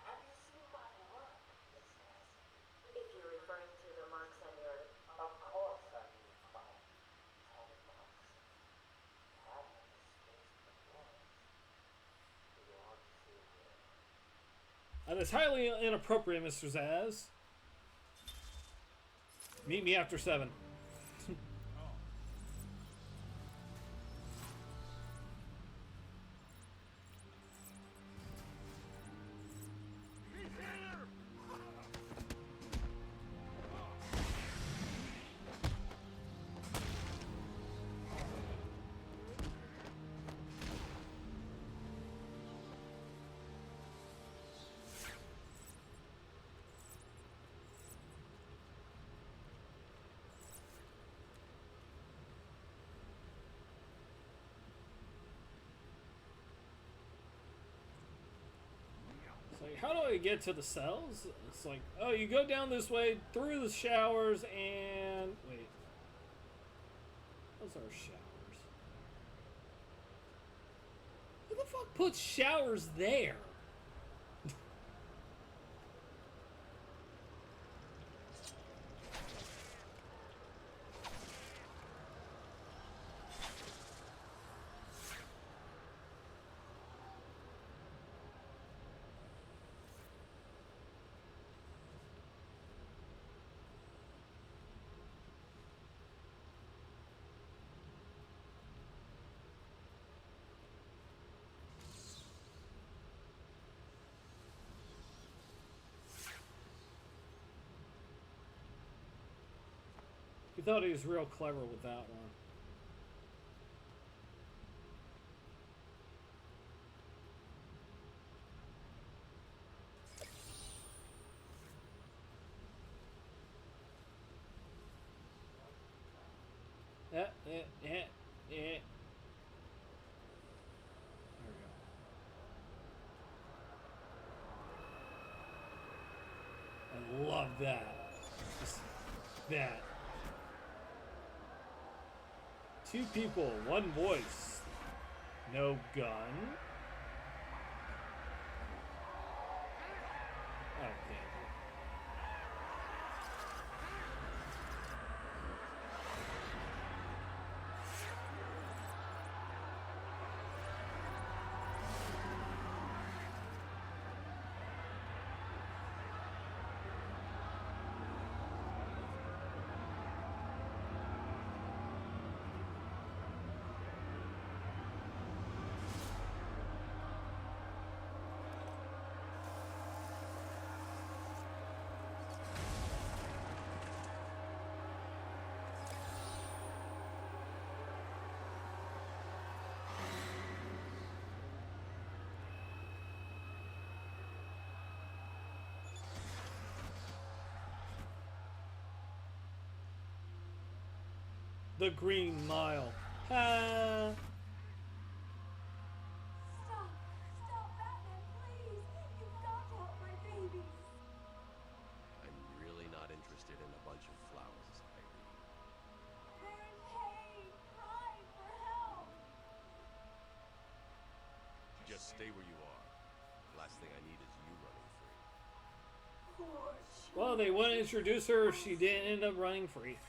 Have you seen my work, Miss Cassidy? If you're referring to the marks on your... Of course I mean mine. Tiny marks. Cameras based on yours. Do you want to see That is highly inappropriate, Mr. Zaz. Meet me after 7. Like, how do I get to the cells? It's like, oh, you go down this way through the showers and wait, those are showers. Who the fuck puts showers there? He thought he was real clever with that one. There we go. I love that. Just that. 2 people, 1 voice. No gun. Oh, damn. The Green Mile. Ha! Stop! Stop, Batman, please! You've got to help my babies! I'm really not interested in a bunch of flowers, Irene. They're in pain, crying for help! Just stay where you are. Last thing I need is you running free. Poor Well, they wouldn't introduce her if she didn't end up running free.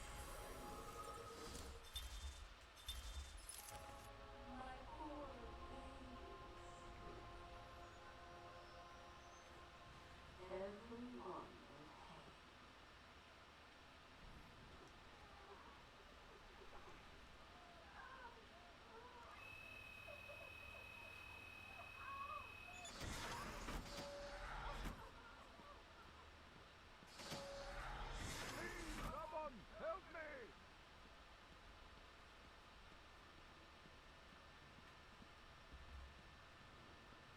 My poor babies. Everyone in pain. Someone, help me!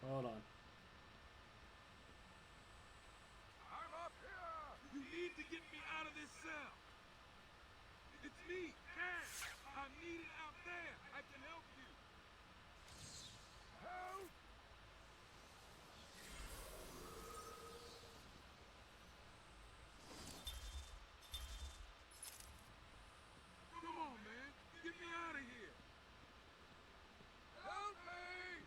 Hold on. I'm up here! You need to get me out of this cell. It's me, Cash. I'm needed out there. I can help you. Help! Come on, man. Get me out of here. Help me!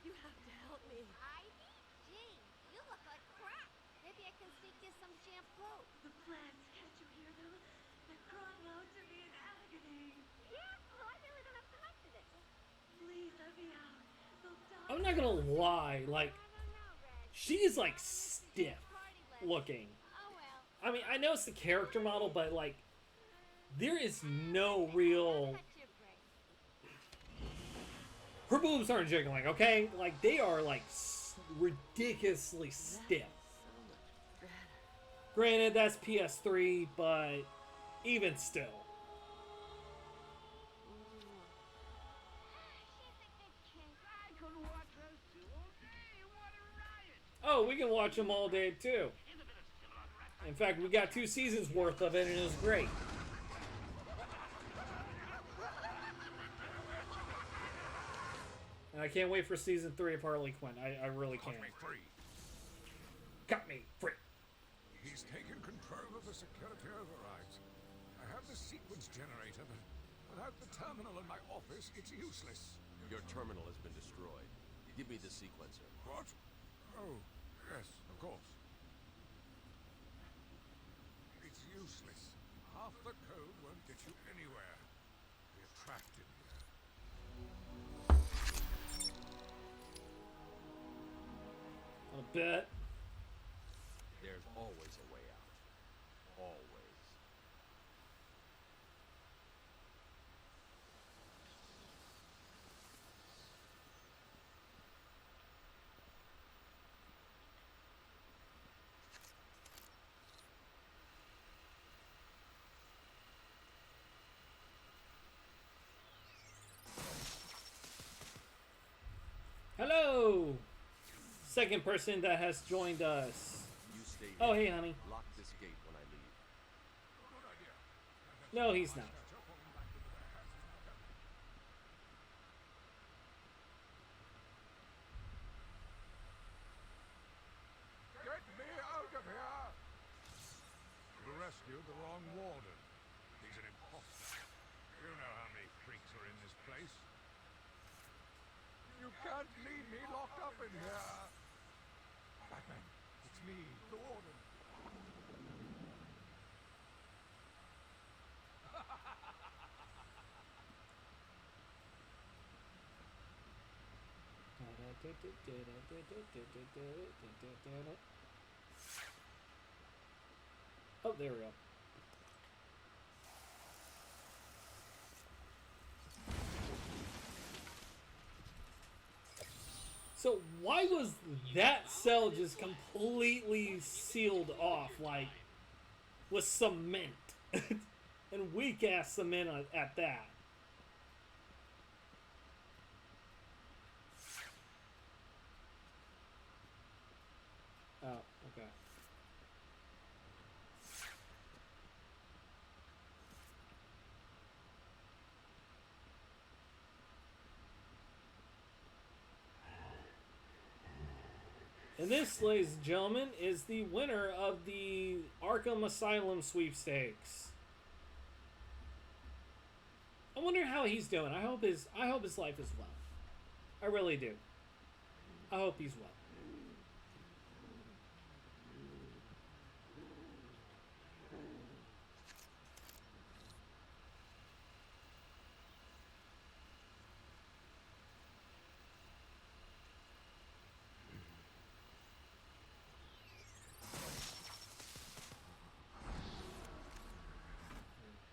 You have to help me. Ivy? Gee, you look like crap. Maybe I can sneak you some shampoo. The plants, can't you hear them? They're crying out to me in agony. Yeah, well, I really don't have time for this. Please let me out. They'll die. I'm not gonna lie, like, she's like stiff looking. Oh well. I mean, I know it's the character model, but like, there is no real. Her boobs aren't jiggling, okay? Like, they are like ridiculously stiff. Granted, that's PS3, but even still. I could watch those two all day. What a riot! Oh, we can watch them all day too. In fact, we got 2 seasons worth of it, and it was great. And I can't wait for season 3 of Harley Quinn. I really can't. Cut me free. Cut me free. He's taken control of the security overrides. I have the sequence generator, but without the terminal in my office, it's useless. Your terminal has been destroyed. Give me the sequencer. What? Oh, yes, of course. It's useless. Half the code won't get you anywhere. We're trapped in here. A bit. There's always a way out. Always. Hello! Second person that has joined us. You stay Oh, here. hey, honey. Lock this gate when I leave. Good idea. No, he's not. Get me out of here! You rescued the wrong warden. He's an imposter. You know how many freaks are in this place. You can't leave me locked up in here. Batman, it's me, the warden. Oh, there we go. So why was that cell just completely sealed off, like, with cement? And weak-ass cement at that. And this, ladies and gentlemen, is the winner of the Arkham Asylum sweepstakes. I wonder how he's doing. I hope his life is well. I really do. I hope he's well.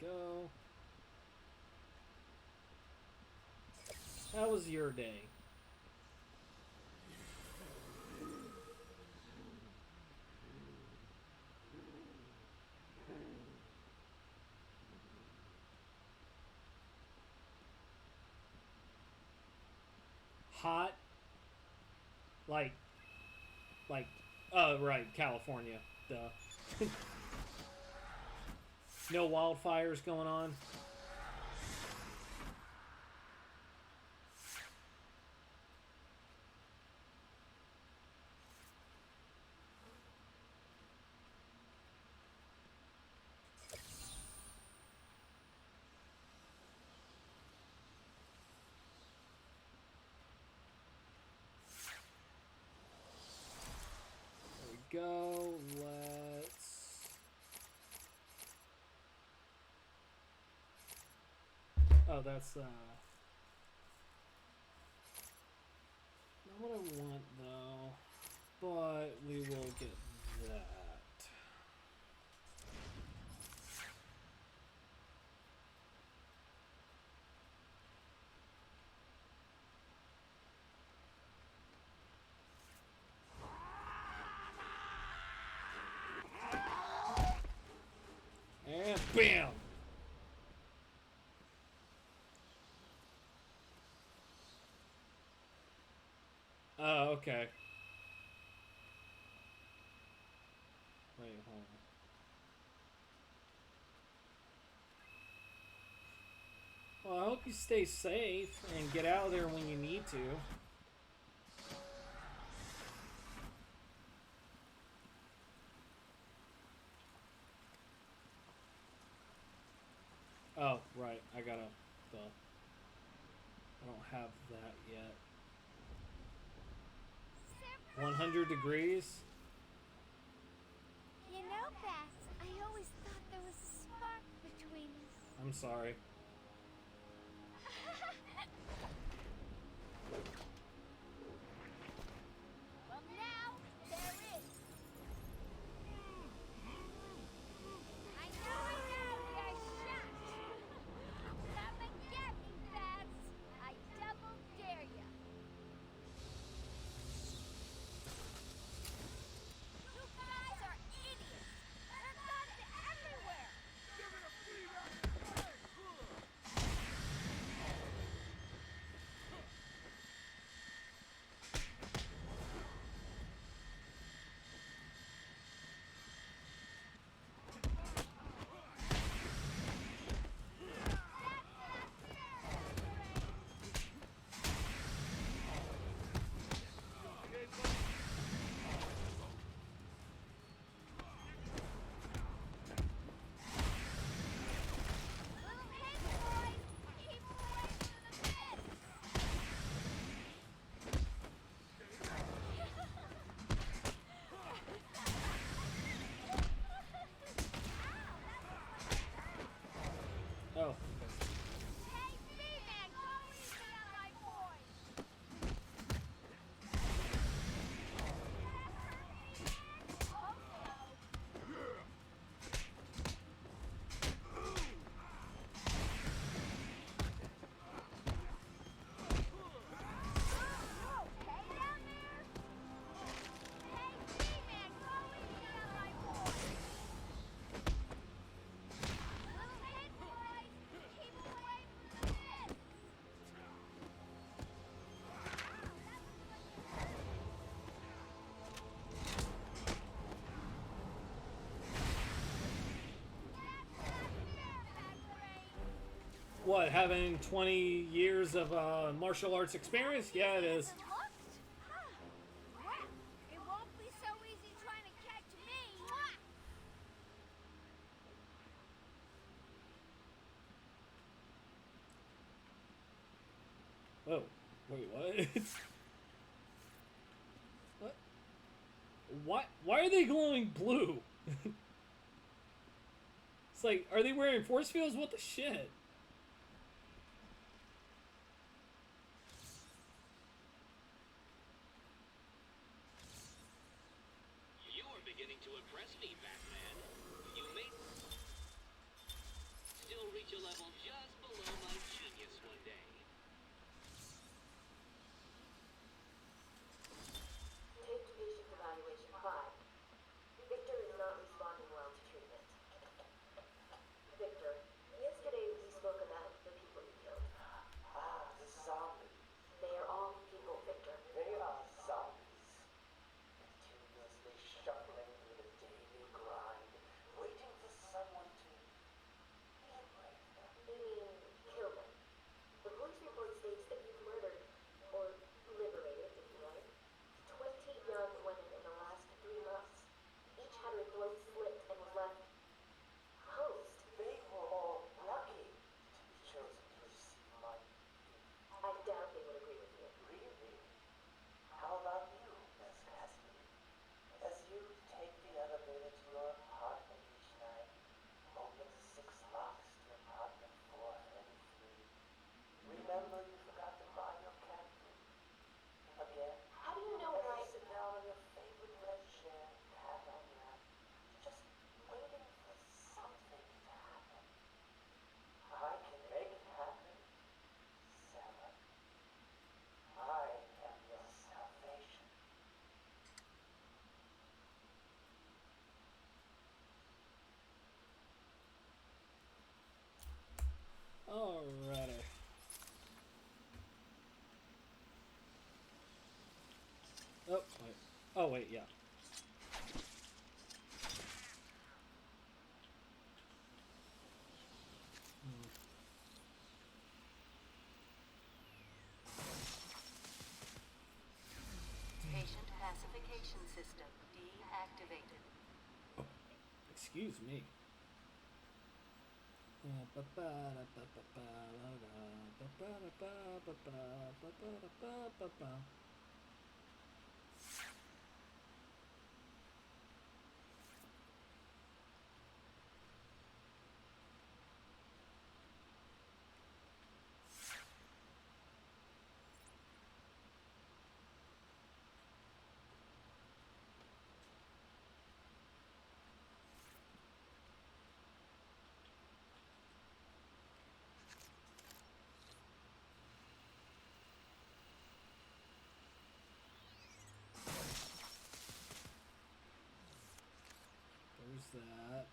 Go. How was your day? Hot? Like, oh, right, California. Duh. No wildfires going on. There we go. Let's... Oh, that's, not what I want, though. But we will get that. And BAM! Oh, okay. Wait, hold on. Well, I hope you stay safe and get out of there when you need to. Oh, right. I gotta... I don't have that yet. 100 degrees? You know, Bess, I always thought there was a spark between us. I'm sorry. Well, now, there is. I know, you're shocked. Come and get me, Bess. I double dare ya. You guys are idiots. There are guns everywhere. Give it a beat up, hey! Oh. Hey, B-Man, go easy on my boys. What, having 20 years of martial arts experience? Yeah, it is. Well, it won't Wait, what? What? What? Why are they glowing blue? It's like, are they wearing force fields? What the shit? You are beginning to impress me, Batman. You may still reach a level just below my genius one day. Taped patient evaluation 5. Victor is not responding well to treatment. Victor, yesterday we spoke about the people you killed. Ah, the zombies. They are all people, Victor. They are zombies. Continuously shuffling through the daily grind, waiting for someone to liberate them. You mean, kill them. The police report states that you've murdered, or liberated, if you like, 20 young women in the last 3 months. Each had her throat slit and was left hosed. They were all lucky to be chosen to receive my gift. I doubt they would agree with you. Really? How about you, Miss Cassidy? As you take the elevator to your apartment each night, open the 6 locks to apartment 433. Remember you forgot to buy your cat food. Again? How do you know As where you sit down on your favorite red chair, cat on lap, just waiting for something to happen. I can make it happen, Sarah. I am your salvation. Alrighty. Oh, wait. Oh, wait, yeah. Patient pacification system deactivated. Excuse me. There's that.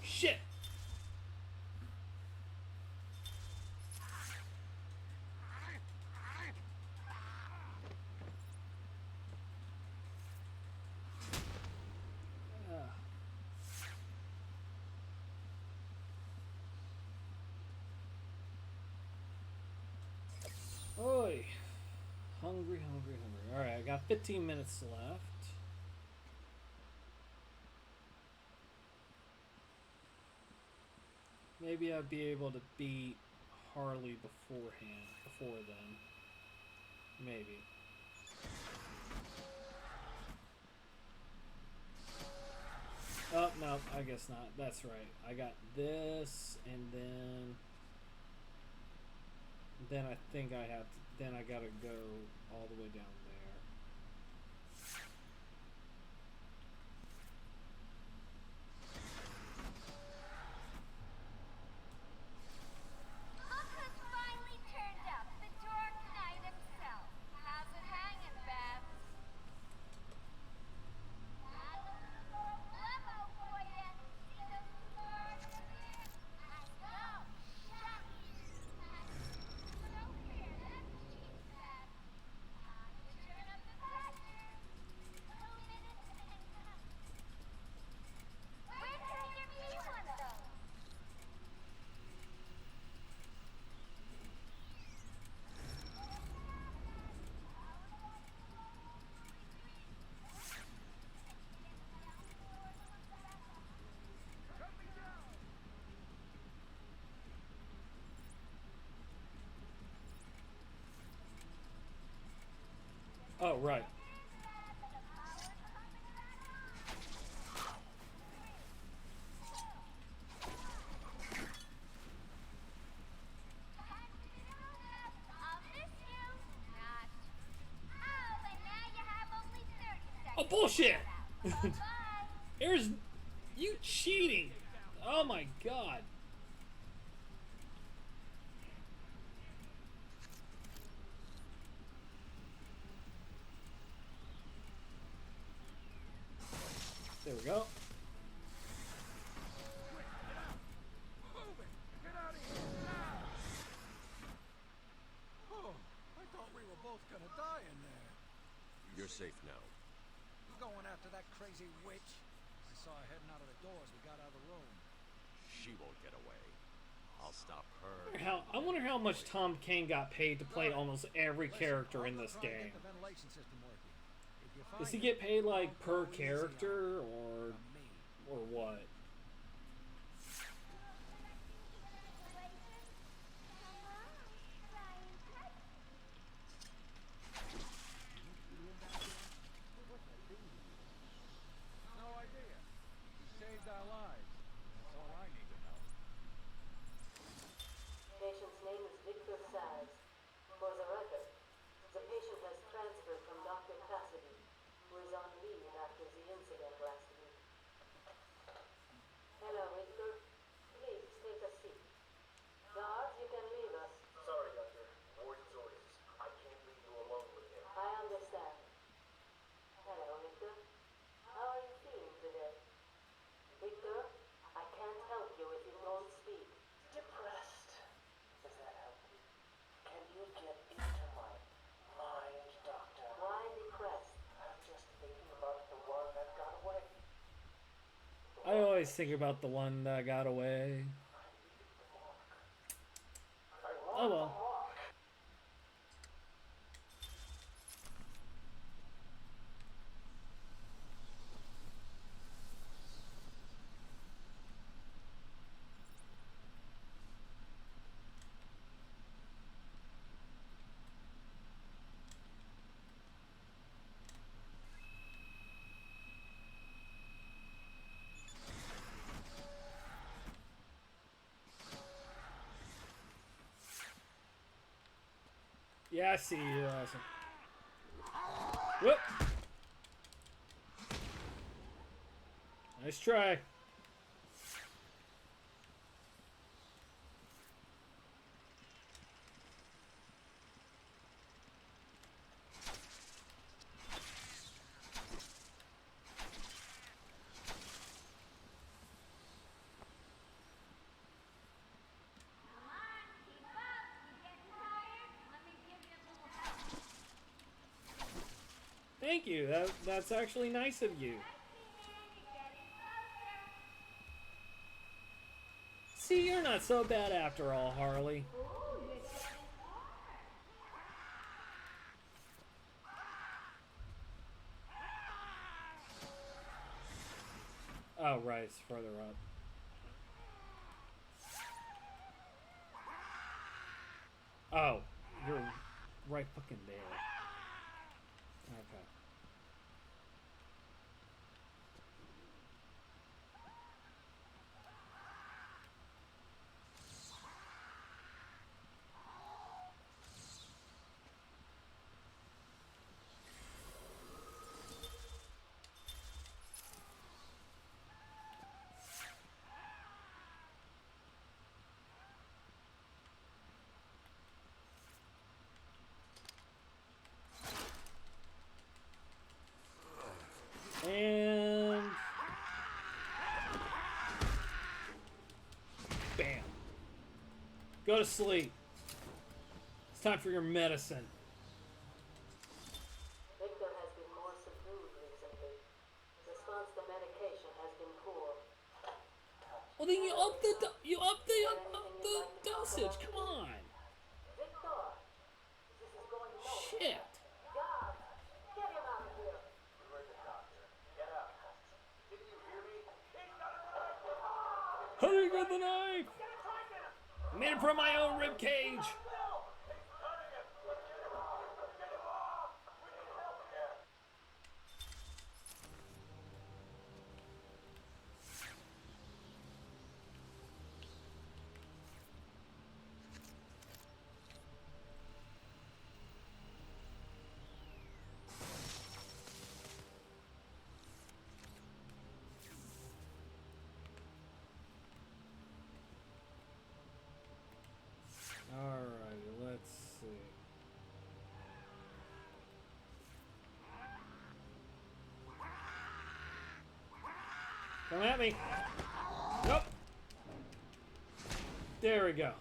Shit! Oi! Hungry, hungry, hungry. Alright, I got 15 minutes left. Maybe I'll be able to beat Harley before then. Maybe. Oh, no, I guess not. That's right. I got this, and then I think I have to, then I gotta go all the way down there. Look who's finally turned up, the Dark Knight himself. How's it hanging, Babs? Got a little more lemo for ya. See those two cars in there? I know. Shut over here. That's cheap, Babs. Time to turn up the pressure. 2 minutes and when can there be one of those? Oh, right. Oh, bullshit! There's... You cheating! Oh my god. There we go. Get out of here now! Oh, I thought we were both gonna die in there. You're safe now. You going after that crazy witch? I saw her heading out of the door as we got out of the room. She won't get away. I'll stop her. I wonder how much Tom Kane got paid to play almost every character in this game. The ventilation system working. If you Does he find get paid like it, per don't go easy character on or what? No idea. He saved our lives. That's all I need to know. Patient's name is Victor Saz. For the record, the patient has transferred from Dr. Cassidy, who is on leave after the incident last week. Hello, Victor. Please take a seat. Guards, you can leave us. Sorry, Doctor. Warden's orders. I can't leave you alone with him. I understand. Hello, Victor. How are you feeling today? Victor, I can't help you if you don't speak. Depressed. Does that help you? Can you get into my mind, Doctor? Why depressed? I'm just thinking about the one that got away. I always think about the one that got away. Oh well. Yeah, I see you. Awesome. Whoop. Nice try. Thank you. That's actually nice of you. See, you're not so bad after all, Harley. Oh, right, it's further up. Oh, you're right fucking there. Okay. to sleep. It's time for your medicine. Victor has been more subdued recently. His response to medication has been poor. Well, then you up the dosage. Come on. Victor, this is going nowhere. Shit. God, get him out of here. You heard the doctor. Get out. Didn't you hear me? He's got a knife! How do you get the knife? I made it from my own rib cage. Alrighty, let's see. Come at me. Nope. There we go.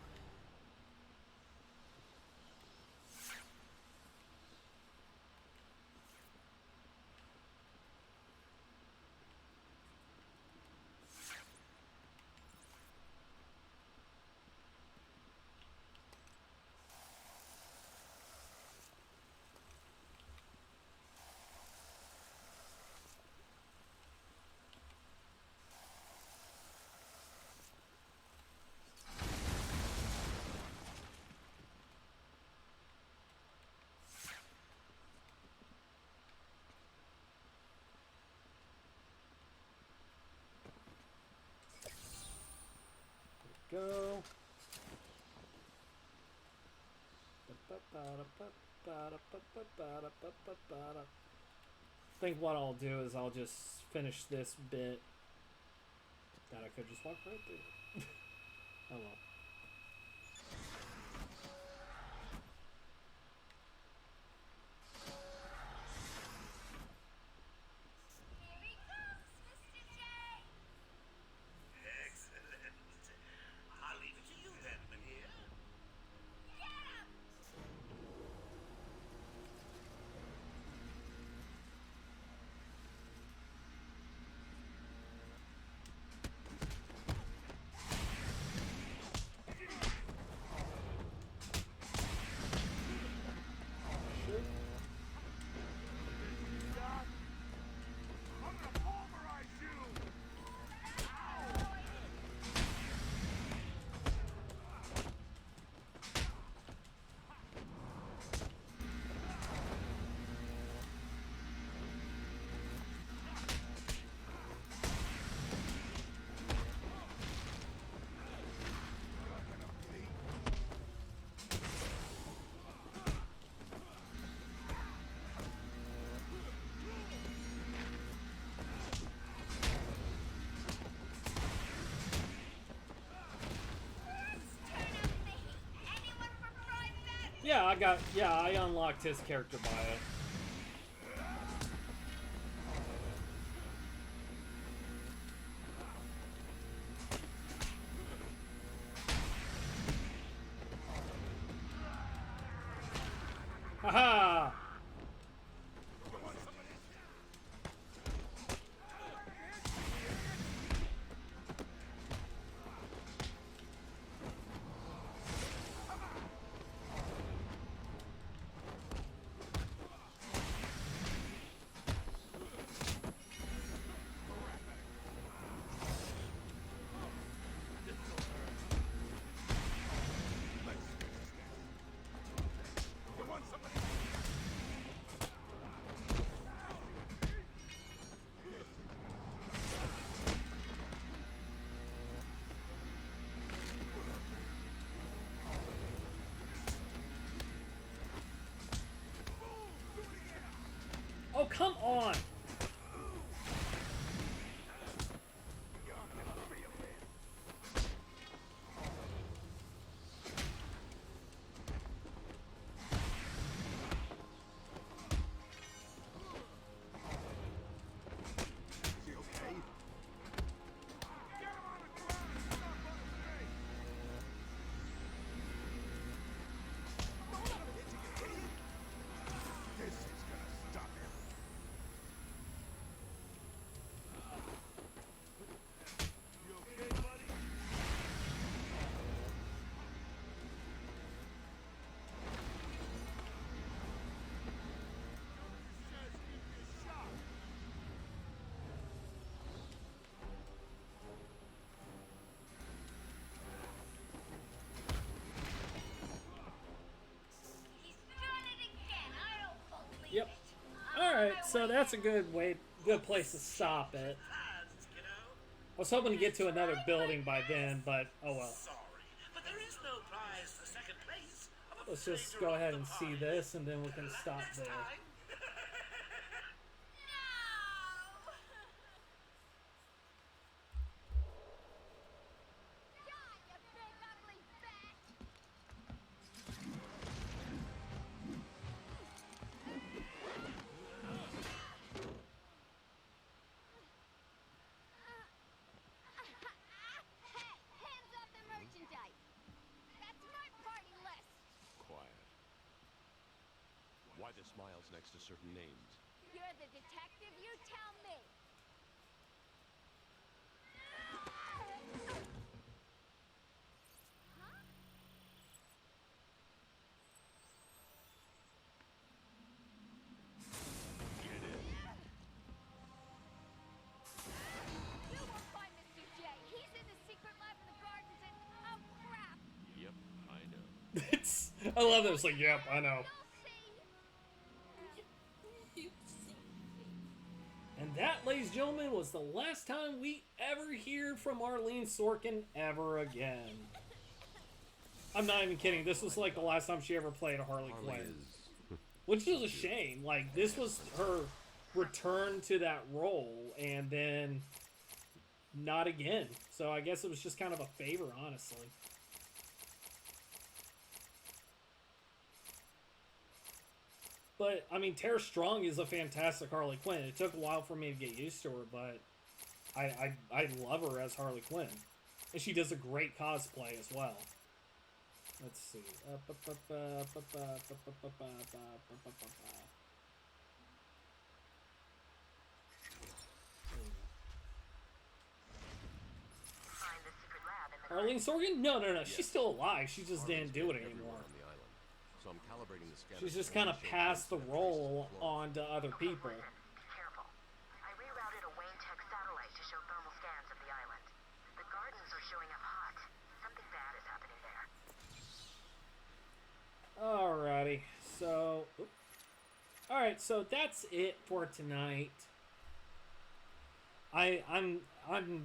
Go. I think what I'll do is I'll just finish this bit that I could just walk right through. Oh well. Excellent. I'll leave it to you then, Manir. Yeah, I unlocked his character bio. Haha! Oh, come on! so that's a good place to stop it. I was hoping to get to another building by then, but oh well. But there is no prize for second place. Let's just go ahead and see this, and then we can stop there. Why the smiles next to certain names? You're the detective, you tell me. Get in. You won't find Mr. J. He's in the secret lab in the gardens and oh crap. Yep, I know. I love it. It's like, yep, I know. And that, ladies and gentlemen, was the last time we ever hear from Arlene Sorkin ever again. I'm not even kidding. This was like the last time she ever played a Harley Quinn. Which is a shame. Like, this was her return to that role, and then not again. So I guess it was just kind of a favor, honestly. But, I mean, Tara Strong is a fantastic Harley Quinn. It took a while for me to get used to her, but I love her as Harley Quinn. And she does a great cosplay as well. Let's see. Arlene Sorkin? No. She's still alive. She just didn't do it anymore. So I'm calibrating the scanner. She's just kind of passed the role on to other people. Careful. I rerouted a Wayne Tech satellite to show thermal scans of the island. The gardens are showing up hot. Something bad is happening there. Alrighty. So, alright, so that's it for tonight. I'm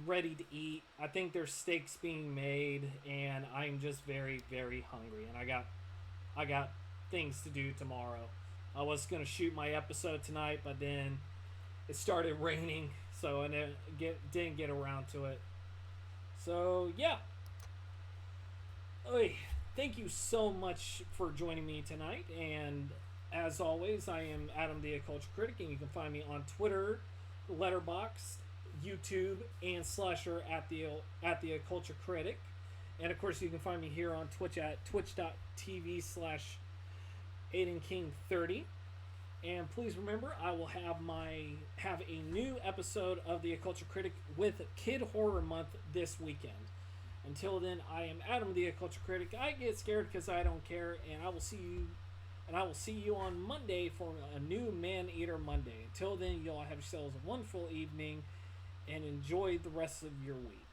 ready to eat. I think there's steaks being made, and I'm just very, very hungry. And I got things to do tomorrow. I was gonna shoot my episode tonight, but then it started raining, so I didn't get around to it. So yeah. Oy, thank you so much for joining me tonight, and as always, I am Adam the Oc-CULT-ure Critic, and you can find me on Twitter, Letterboxd, YouTube, and Slasher at the Oc-CULT-ure Critic. And of course, you can find me here on Twitch at twitch.tv/AidenKing30. And please remember, I will have a new episode of the Oc-CULT-ure Critic with Kid Horror Month this weekend. Until then, I am Adam the Oc-CULT-ure Critic. I get scared because I don't care, and I will see you on Monday for a new Man Eater Monday. Until then, you all have yourselves a wonderful evening and enjoy the rest of your week.